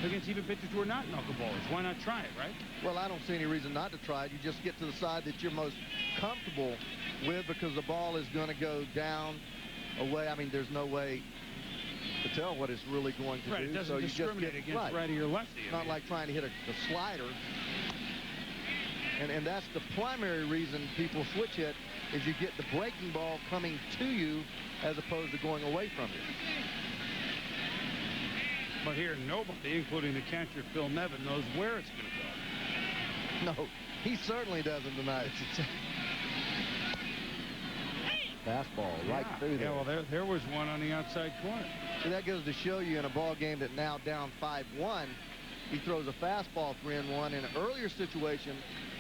against even pitchers who are not knuckleballers. Why not try it, right? Well, I don't see any reason not to try it. You just get to the side that you're most comfortable with, because the ball is going to go down, away. I mean, there's no way to tell what it's really going to do. It doesn't discriminate against righty or lefty. It's not like trying to hit a slider. And that's the primary reason people switch hit, is you get the breaking ball coming to you as opposed to going away from you. But here, nobody, including the catcher Phil Nevin, knows where it's going to go. No, he certainly doesn't tonight. Fastball right through there. Yeah, well, there was one on the outside corner. So that goes to show you in a ball game that now down 5-1, he throws a fastball 3-1. In an earlier situation,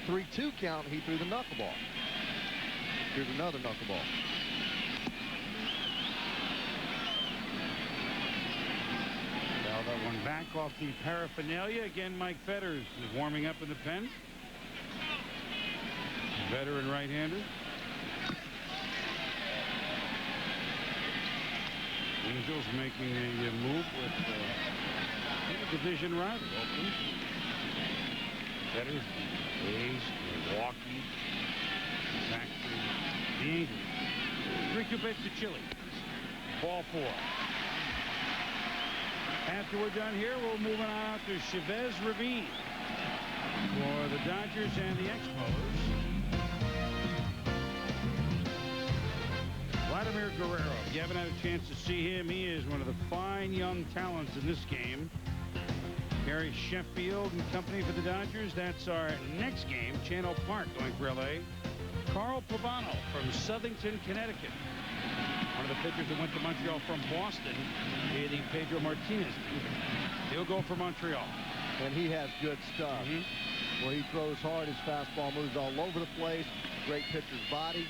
3-2 count, he threw the knuckleball. Here's another knuckleball. That one back off the paraphernalia. Again, Mike Fetters is warming up in the pen. Veteran right-hander. Angels making a move with division rival. Oakland. Fetters, A's, Milwaukee, back to the Angels. 3-2 pitch to Chile. Ball 4. After we're done here, we'll move on out to Chavez Ravine for the Dodgers and the Expos. Vladimir Guerrero. If you haven't had a chance to see him, he is one of the fine young talents in this game. Gary Sheffield and company for the Dodgers. That's our next game. Channel Park going for L.A. Carl Pavano from Southington, Connecticut. One of the pitchers that went to Montreal from Boston, the Pedro Martinez. He'll go for Montreal. And he has good stuff. where he throws hard. His fastball moves all over the place. Great pitcher's body.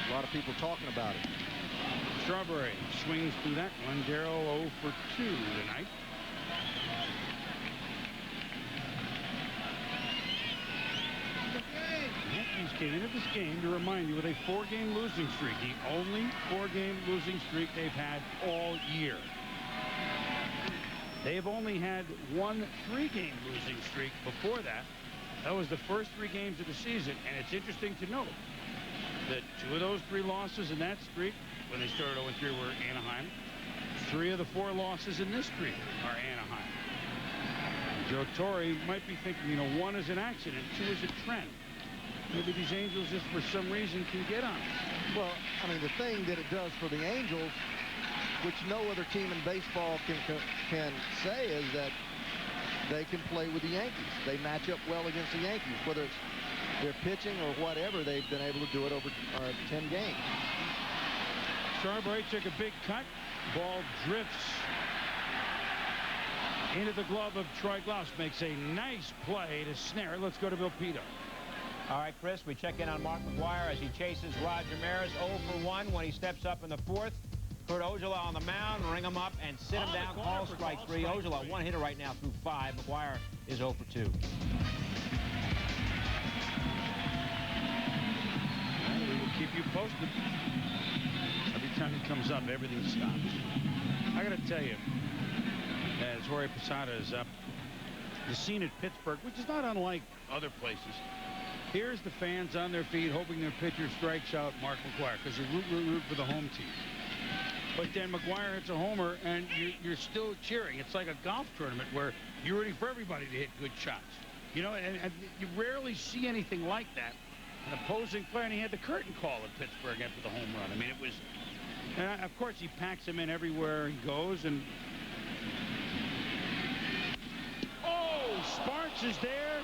A lot of people talking about it. Strawberry swings through that one. Darrell 0 for 2 tonight. The Yankees came into this game, to remind you, with a 4-game losing streak. The only 4-game losing streak they've had all year. They've only had one 3-game losing streak before that. That was the first 3 games of the season, and it's interesting to note that 2 of those 3 losses in that streak, when they started 0-3, were Anaheim. 3 of the 4 losses in this streak are Anaheim. Joe Torre might be thinking, you know, 1 is an accident, 2 is a trend. Maybe these Angels just for some reason can get on it. Well, I mean, the thing that it does for the Angels, which no other team in baseball can say, is that they can play with the Yankees. They match up well against the Yankees, whether it's their pitching or whatever. They've been able to do it over 10 games. Strawberry took a big cut. Ball drifts into the glove of Troy Glaus. Makes a nice play to snare it. Let's go to Bill Pito. All right, Chris, we check in on Mark McGwire as he chases Roger Maris 0 for 1 when he steps up in the 4th. Kurt Ojala on the mound, ring him up and sit him down. Call strike 3. Ojala 1 hitter right now through 5. McGwire is 0 for 2. Well, we will keep you posted. Every time he comes up, everything stops. I got to tell you, as Jorge Posada is up, the scene at Pittsburgh, which is not unlike other places. Here's the fans on their feet hoping their pitcher strikes out Mark McGwire because you root for the home team. But then McGwire hits a homer and you're still cheering. It's like a golf tournament where you're rooting for everybody to hit good shots. You know, and you rarely see anything like that. An opposing player, and he had the curtain call at Pittsburgh after the home run. I mean, it was, and of course, he packs him in everywhere he goes. And oh, Sparks is there,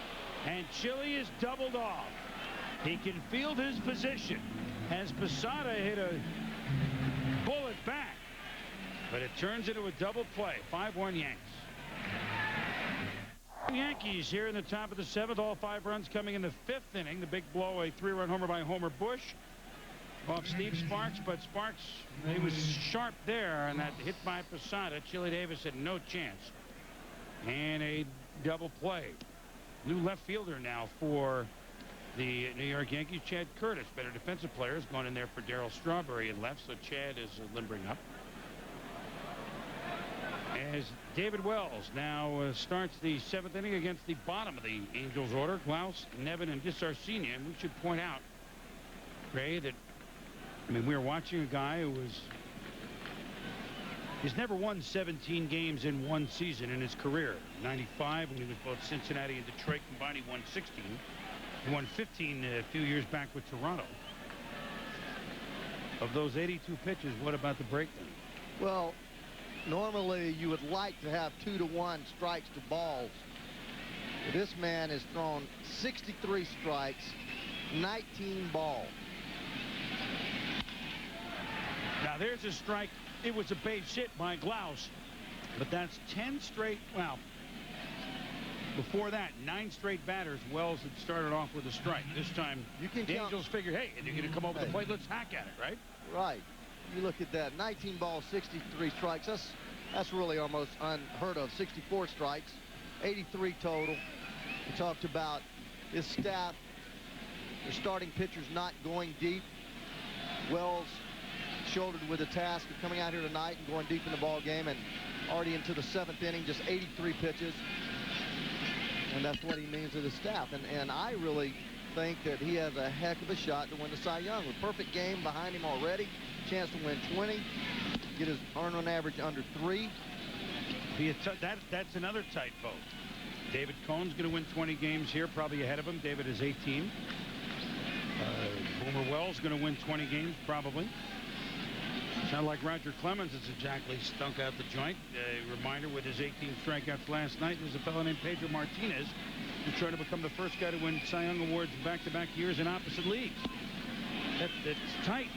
and Chile is doubled off. He can field his position as Posada hit a bullet back, but it turns into a double play. 5-1 Yanks. Yankees here in the top of the 7th. All 5 runs coming in the 5th inning. The big blow, a 3-run homer by Homer Bush off Steve Sparks, but Sparks, he was sharp there, and that hit by Posada. Chili Davis had no chance. And a double play. New left fielder now for the New York Yankees, Chad Curtis. Better defensive player has gone in there for Darryl Strawberry in left, so Chad is limbering up. As David Wells now starts the 7th inning against the bottom of the Angels order, Glaus, Nevin, and DiSarcina. And we should point out, Ray, that, I mean, we were watching a guy who he's never won 17 games in one season in his career. 95, when he was both Cincinnati and Detroit combined, he won 16. He won 15 a few years back with Toronto. Of those 82 pitches, what about the breakdown? Well, normally you would like to have 2-to-1 strikes to balls. But this man has thrown 63 strikes, 19 balls. Now there's a strike. It was a base hit by Glaus, but that's 10 straight. Well, before that, 9 straight batters. Wells had started off with a strike. This time, the Angels figured, hey, if you're going to come over the plate, let's hack at it, right? Right. You look at that, 19 balls, 63 strikes. That's really almost unheard of. 64 strikes, 83 total. We talked about his staff, their starting pitchers not going deep. Wells shouldered with the task of coming out here tonight and going deep in the ball game, and already into the 7th inning, just 83 pitches. And that's what he means to the staff. And I really think that he has a heck of a shot to win the Cy Young. With perfect game behind him already, chance to win 20, get his earned run average under 3. That's another tight vote. David Cohn's going to win 20 games here, probably ahead of him. David is 18. Boomer Wells going to win 20 games, probably. Not like Roger Clemens has exactly stunk out the joint. A reminder, with his 18 strikeouts last night, there's a fellow named Pedro Martinez who's trying to become the first guy to win Cy Young Awards back-to-back years in opposite leagues. That's tight.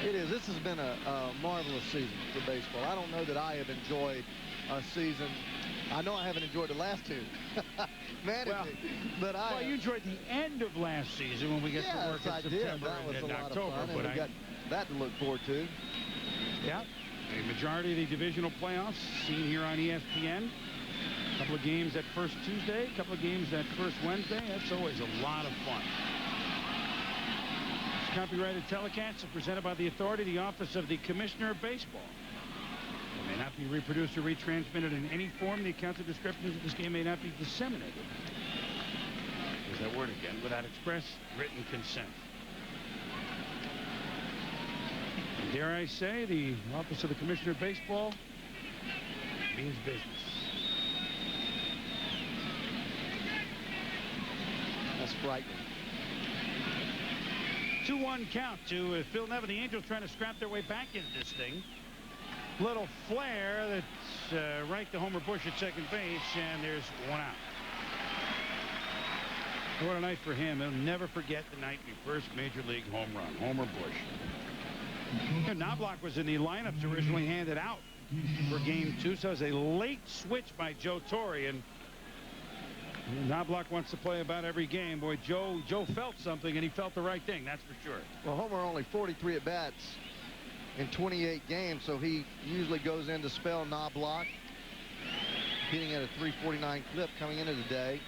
It is. This has been a marvelous season for baseball. I don't know that I have enjoyed a season I know I haven't enjoyed the last two. Managing, but well, you enjoyed the end of last season when we get to work in September and October. But we got that to look forward to. Yeah, a majority of the divisional playoffs seen here on ESPN. A couple of games that first Tuesday, a couple of games that first Wednesday. That's always a lot of fun. This copyrighted telecast is presented by the authority, the Office of the Commissioner of Baseball. It may not be reproduced or retransmitted in any form. The accounts and descriptions of this game may not be disseminated. There's that word again, without express written consent. And dare I say, the Office of the Commissioner of Baseball means business. That's frightening. 2-1 count to Phil Nevin. The Angels trying to scrap their way back into this thing. Little flare that's right to Homer Bush at second base, and there's one out. What a night for him. He'll never forget the night he first major league home run. Homer Bush. Knobloch was in the lineups originally handed out for game 2, so it was a late switch by Joe Torre, and Knobloch wants to play about every game. Boy, Joe felt something, and he felt the right thing, that's for sure. Well, Homer only 43 at-bats in 28 games, so he usually goes in to spell Knobloch, hitting at a 349 clip coming into the day.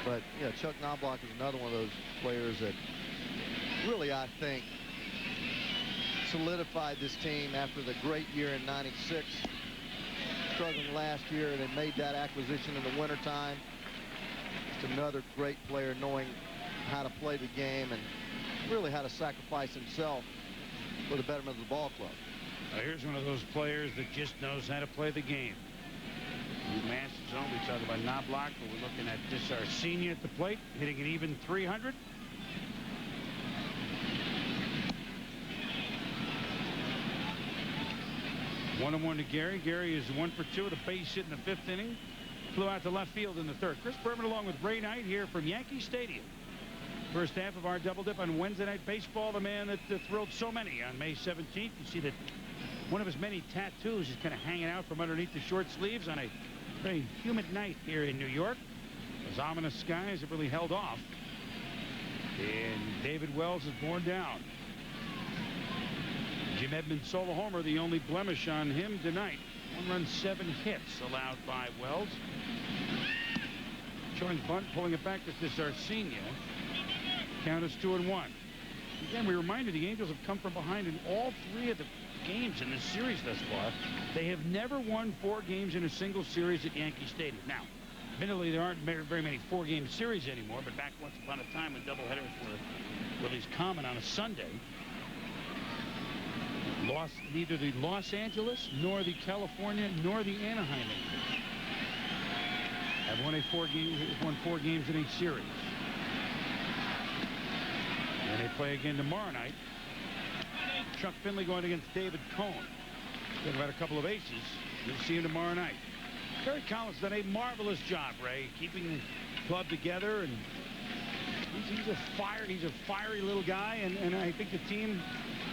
But yeah, Chuck Knobloch is another one of those players that really, I think, solidified this team after the great year in '96. Struggling last year, they made that acquisition in the wintertime. Just another great player, knowing how to play the game and really how to sacrifice himself for the betterment of the ball club. Now here's one of those players that just knows how to play the game. Master zone. We talk about Knobloch, but we're looking at this our senior at the plate, hitting an even 300. One and one to Gary. Gary is 1 for 2 with a base hit in the 5th inning. Flew out to left field in the 3rd. Chris Berman along with Ray Knight here from Yankee Stadium. First half of our double dip on Wednesday Night Baseball. The man that thrilled so many on May 17th. You see that one of his many tattoos is kind of hanging out from underneath the short sleeves on a very humid night here in New York. Those ominous skies have really held off. And David Wells is borne down. Jim Edmonds solo homer, the only blemish on him tonight. 1 run, 7 hits allowed by Wells. Showing bunt, pulling it back to Cesarcina. Count is 2-1. Again, we reminded the Angels have come from behind in all 3 of the games in this series thus far. They have never won 4 games in a single series at Yankee Stadium. Now, admittedly, there aren't very many 4-game series anymore, but back once upon a time when doubleheaders were at least common on a Sunday. Lost neither the Los Angeles nor the California nor the Anaheim Angels have won 4 games in each series. And they play again tomorrow night. Chuck Finley going against David Cohn. Talking about a couple of aces. You'll see him tomorrow night. Terry Collins done a marvelous job, Ray, keeping the club together, and he's a fiery little guy, and I think the team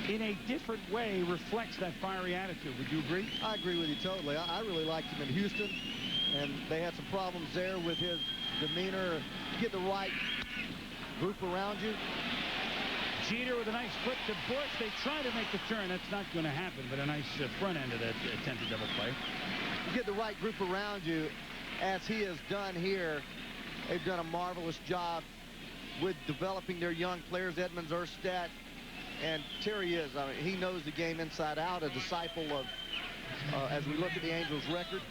in a different way reflects that fiery attitude. Would you agree? I agree with you totally. I really liked him in Houston, and they had some problems there with his demeanor. You get the right group around you. Jeter with a nice flip to Bush. They try to make the turn. That's not going to happen, but a nice front end of that attempted double play. You get the right group around you, as he has done here. They've done a marvelous job with developing their young players. Edmonds, Erstad, and Terry is. I mean, he knows the game inside out, a disciple of, as we look at the Angels' record.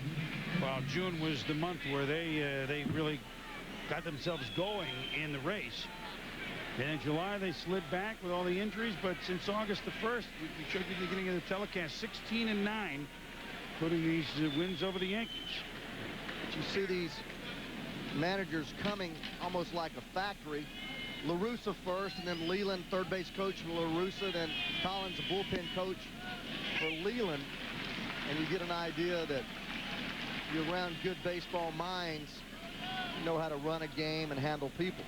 Well, June was the month where they really got themselves going in the race. And in July, they slid back with all the injuries, but since August the 1st, we showed you at the beginning of the telecast, 16-9, including these wins over the Yankees. But you see these managers coming almost like a factory. La Russa first, and then Leland, third base coach for La Russa, then Collins, the bullpen coach for Leland. And you get an idea that you're around good baseball minds, you know how to run a game and handle people.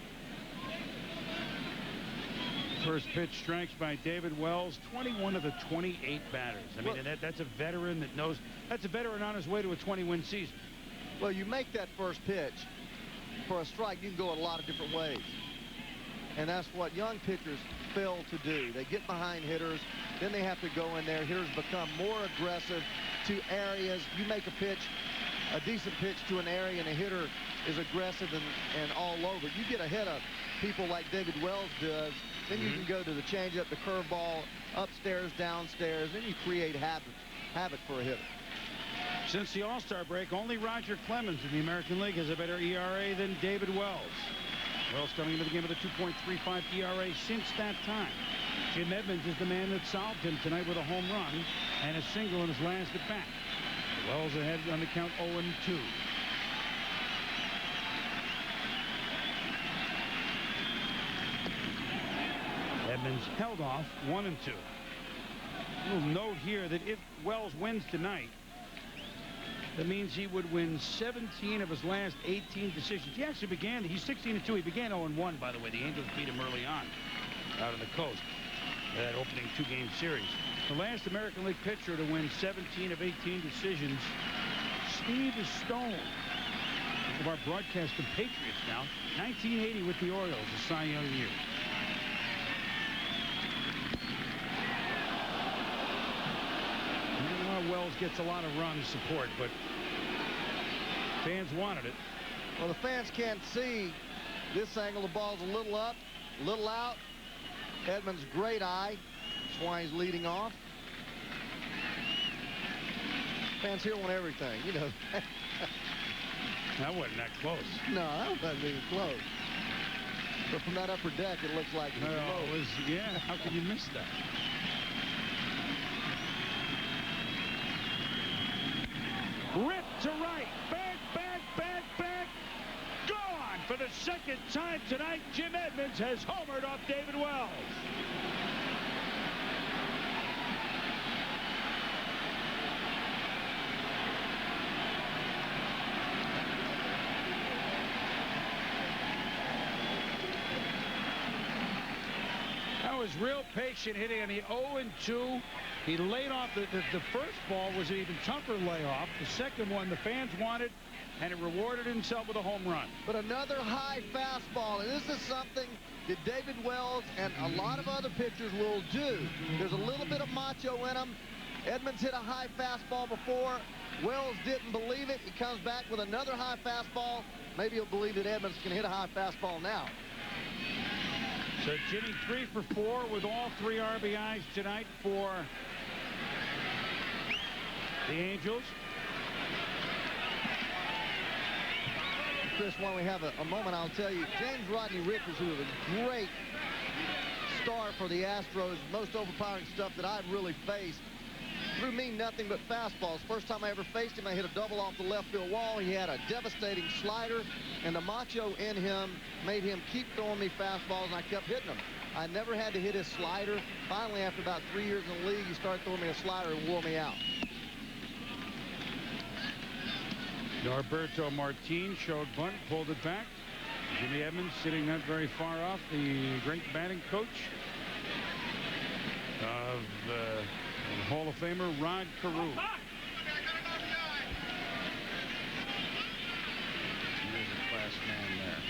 First pitch, strikes by David Wells, 21 of the 28 batters. I mean, that's a veteran that knows. That's a veteran on his way to a 20-win season. Well, you make that first pitch for a strike, you can go a lot of different ways. And that's what young pitchers fail to do. They get behind hitters, then they have to go in there. Hitters become more aggressive to areas. You make a pitch, a decent pitch to an area, and a hitter is aggressive and all over. You get ahead of people like David Wells does, then you can go to the changeup, the curveball, upstairs, downstairs, then you create havoc for a hitter. Since the All-Star break, only Roger Clemens in the American League has a better ERA than David Wells. Wells coming into the game with a 2.35 ERA since that time. Jim Edmonds is the man that solved him tonight with a home run and a single in his last at bat. Wells ahead on the count 0-2. Edmonds held off 1-2. A little note here that if Wells wins tonight, that means he would win 17 of his last 18 decisions. He actually began, he's 16-2. He began 0-1, by the way. The Angels beat him early on out on the coast. That opening two-game series. The last American League pitcher to win 17 of 18 decisions, Steve Stone, one of our broadcast compatriots now. 1980 with the Orioles, a Cy Young year. Wells gets a lot of run support, but fans wanted it. Well, the fans can't see this angle. The ball's a little up, a little out. Edmonds' great eye. That's why he's leading off. Fans here want everything, you know. That wasn't that close. No, that wasn't even close. But from that upper deck, it looks like it was close. Yeah, how can you miss that? Ripped to right. Back. Gone for the second time tonight. Jim Edmonds has homered off David Wells. That was real patient hitting on the 0-2. He laid off the first ball was an even tougher layoff. The second one the fans wanted, and it rewarded himself with a home run. But another high fastball, and this is something that David Wells and a lot of other pitchers will do. There's a little bit of macho in him. Edmonds hit a high fastball before. Wells didn't believe it. He comes back with another high fastball. Maybe he'll believe that Edmonds can hit a high fastball now. So Jimmy 3 for 4 with all 3 RBIs tonight for the Angels. Chris, while we have a moment, I'll tell you, James Rodney Richards, who was a great star for the Astros, most overpowering stuff that I've really faced, threw me nothing but fastballs. First time I ever faced him, I hit a double off the left field wall. He had a devastating slider, and the macho in him made him keep throwing me fastballs, and I kept hitting them. I never had to hit his slider. Finally, after about 3 years in the league, he started throwing me a slider and wore me out. Norberto Martin showed bunt, pulled it back. Jimmy Edmonds sitting not very far off the great batting coach of Hall of Famer Rod Carew. Here's a class man there.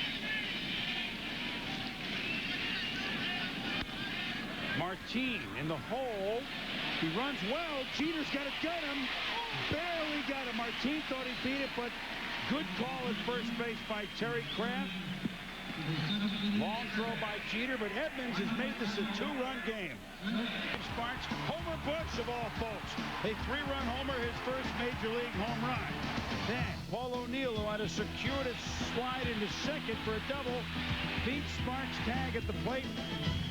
Martin in the hole. He runs well. Jeter's got to get him. Barely got him. Martin thought he beat it, but good call at first base by Terry Kraft. Long throw by Jeter, but Edmonds has made this a 2-run game. Sparks, Homer Bush of all folks. A 3-run homer, his first major league home run. Then Paul O'Neill, who had a circuitous slide into second for a double, beat Sparks' tag at the plate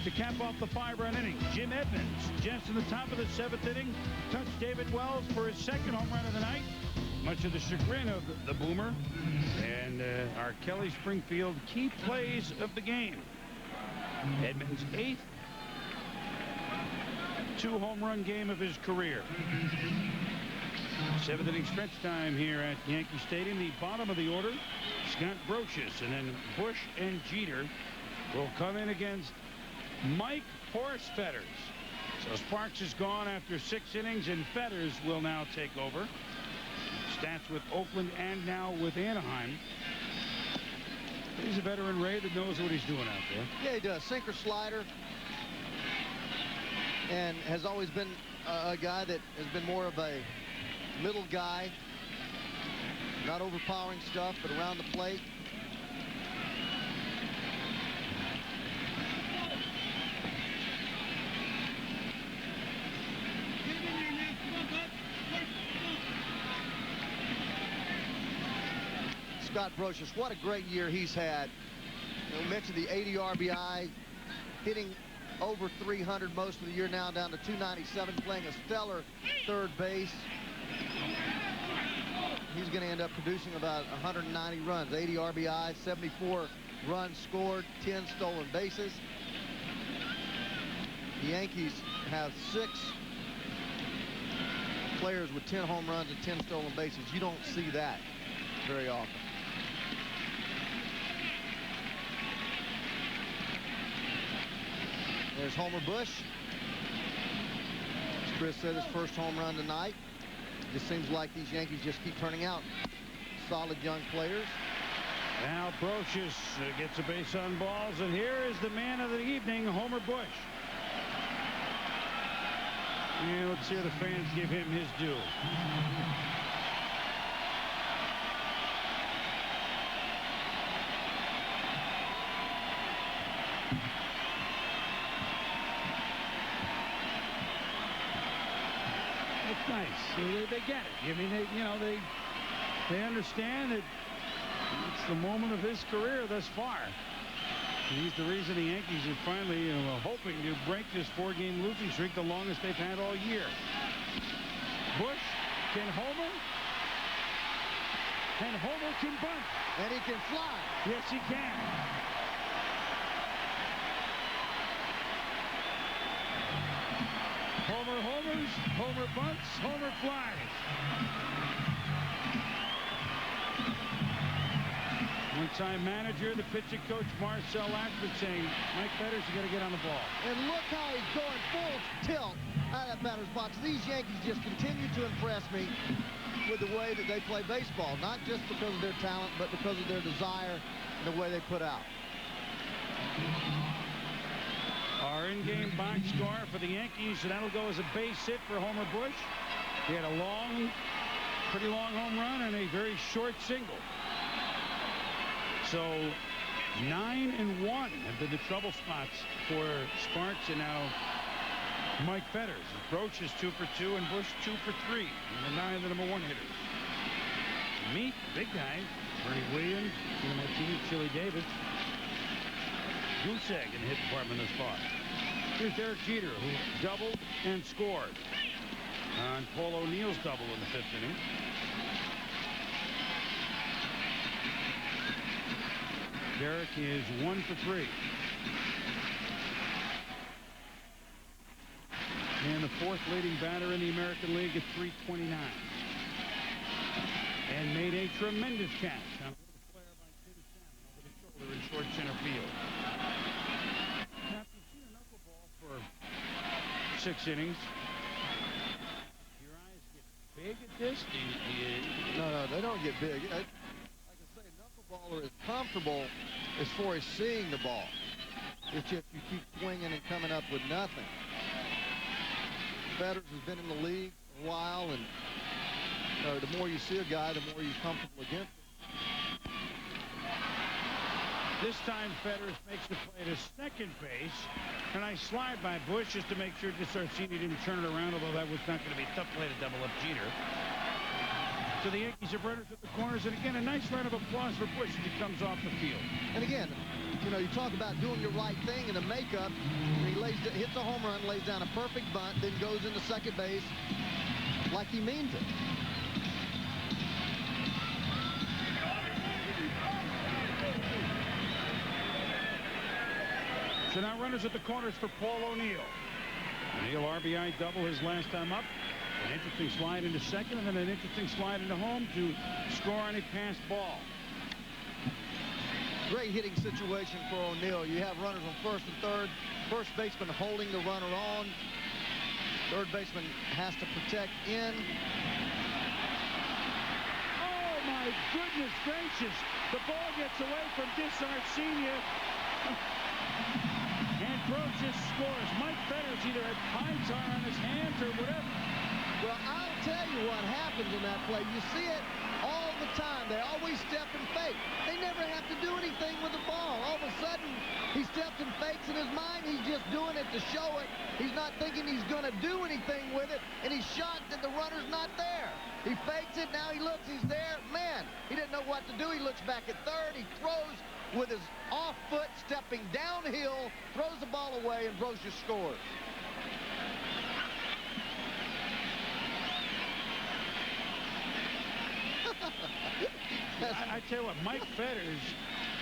to cap off the 5-run inning. Jim Edmonds, just in the top of the 7th inning, touched David Wells for his second home run of the night, much of the chagrin of the Boomer. And our Kelly Springfield key plays of the game. Edmonds' 8th 2-home run game of his career. 7th inning stretch time here at Yankee Stadium. The bottom of the order, Scott Brocious, and then Bush and Jeter will come in against Mike Horsfetters. So Sparks is gone after 6 innings, and Fetters will now take over. stats with Oakland and now with Anaheim. He's a veteran, Ray, that knows what he's doing out there. Yeah, he does. Sinker, slider, and has always been a guy that has been more of a middle guy, not overpowering stuff, but around the plate. Scott Brocious, what a great year he's had. We mentioned the 80 RBI, hitting over 300 most of the year, now down to 297, playing a stellar third base. He's going to end up producing about 190 runs, 80 RBI, 74 runs scored, 10 stolen bases. The Yankees have 6 players with 10 home runs and 10 stolen bases. You don't see that very often. There's Homer Bush. As Chris said, his first home run tonight. Just seems like these Yankees just keep turning out solid young players. Now Brocious gets a base on balls, and here is the man of the evening, Homer Bush. And let's hear the fans give him his due. It's nice. They get it. I mean, they understand that it's the moment of his career thus far. He's the reason the Yankees are finally hoping to break this 4-game losing streak, the longest they've had all year. Bush, can Homer? And Homer can bunt. And he can fly. Yes, he can. Homer homers, Homer bunts, Homer flies. One-time manager, the pitching coach, Marcel Ashford, saying, Mike Fetters, you got to get on the ball. And look how he's going full tilt out of that batter's box. These Yankees just continue to impress me with the way that they play baseball. Not just because of their talent, but because of their desire and the way they put out. Our in-game box score for the Yankees, so that'll go as a base hit for Homer Bush. He had a pretty long home run and a very short single. So 9 and 1 have been the trouble spots for Sparks, and now Mike Fetters. Approach is 2 for 2 and Bush 2 for 3. And the 9 the number 1 hitters. Meet big guys. Bernie Williams, Tino Martinez, Chili Davis. Goose egg in the hit department thus far. Here's Derek Jeter, who doubled and scored on Paul O'Neill's double in the 5th inning. Derek is 1 for 3. And the 4th leading batter in the American League at .329. And made a tremendous catch on a flare by Tim Salmon over the shoulder in short center field. Captain, seen a knuckleball for 6 innings. Your eyes get big at this? No, they don't get big. Like I say, knuckleballer is comfortable as far as seeing the ball. It's just you keep swinging and coming up with nothing. Fetters has been in the league a while, and the more you see a guy, the more you're comfortable against him. This time Fetters makes the play to second base, and I slide by Bush just to make sure Sarcini didn't turn it around, although that was not going to be a tough play to double up Jeter. So the Yankees have runners at the corners, and again, a nice round of applause for Bush as he comes off the field. And again, you talk about doing your right thing in the makeup. He hits a home run, lays down a perfect bunt, then goes into second base like he means it. So now runners at the corners for Paul O'Neill. O'Neill RBI double his last time up. An interesting slide into second, and then an interesting slide into home to score on a passed ball. Great hitting situation for O'Neill. You have runners on first and third. First baseman holding the runner on. Third baseman has to protect in. my goodness gracious. The ball gets away from Disarcenia. And Brochus scores. Mike Fetters either had pine tar on his hands or whatever. Well, I'll tell you what happens in that play. You see it all the time. They always step and fake. They never have to do anything with the ball. All of a sudden, he steps and fakes in his mind. He's just doing it to show it. He's not thinking he's going to do anything with it, and he's shocked that the runner's not there. He fakes it. Now he looks. He's there. Man, he didn't know what to do. He looks back at third. He throws with his off foot, stepping downhill, throws the ball away, and Brochus scores. I tell you what, Mike Fetters,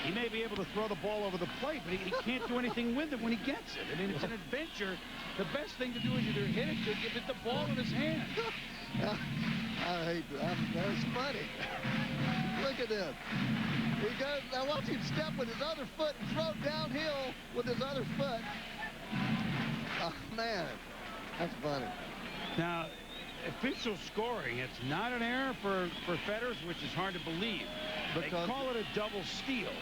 he may be able to throw the ball over the plate, but he can't do anything with it when he gets it. I mean, it's an adventure. The best thing to do is either hit it or give it the ball in his hand. That's funny. Look at this. He goes, now watch him step with his other foot and throw downhill with his other foot. Oh, man, that's funny. Now, official scoring, it's not an error for Fetters, which is hard to believe. They call it a double steal.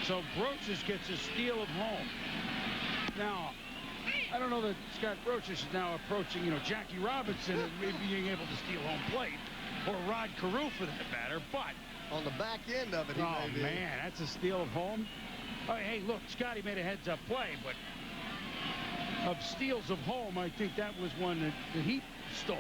So Brochus gets a steal at home. Now, I don't know that Scott Brochus is now approaching, Jackie Robinson and maybe being able to steal home plate, or Rod Carew for that matter, but on the back end of it, he may be. Oh, man, that's a steal at home. Oh, hey, look, Scotty made a heads-up play, but of steals of home, I think that was one that he stole.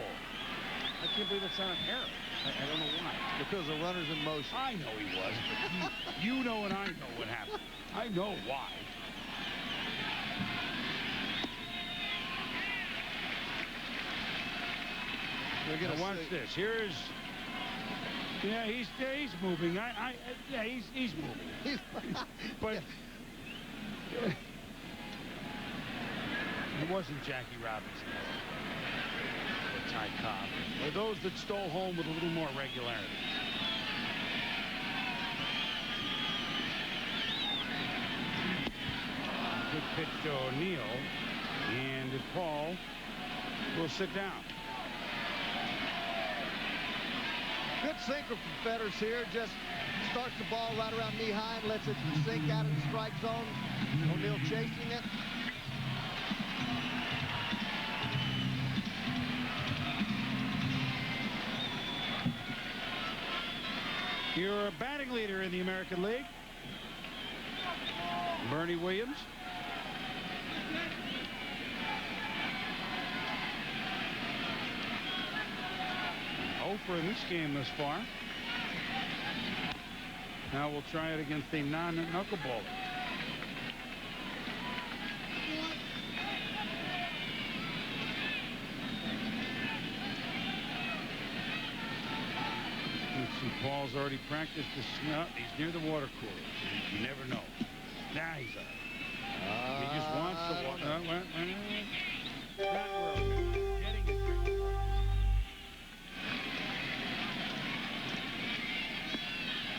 I can't believe it's not an error. I don't know why. Because the runner's in motion. I know he was, but you know and I know what happened. I know why. Now watch this. Here's, he's moving. He's moving. But it wasn't Jackie Robinson or Ty Cobb, or those that stole home with a little more regularity. Good pitch to O'Neill, and Paul will sit down. Good sinker from Fetters here. Just starts the ball right around knee high and lets it sink out of the strike zone. O'Neill chasing it. Your batting leader in the American League, Bernie Williams. For in this game thus far. Now we'll try it against a non-knuckleballer. Let's see, Paul's already practiced the snout. He's near the water cooler. You never know. Now he's up. He just wants the water. That world. Getting it.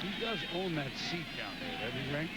He does own that seat down there, doesn't he, Ray?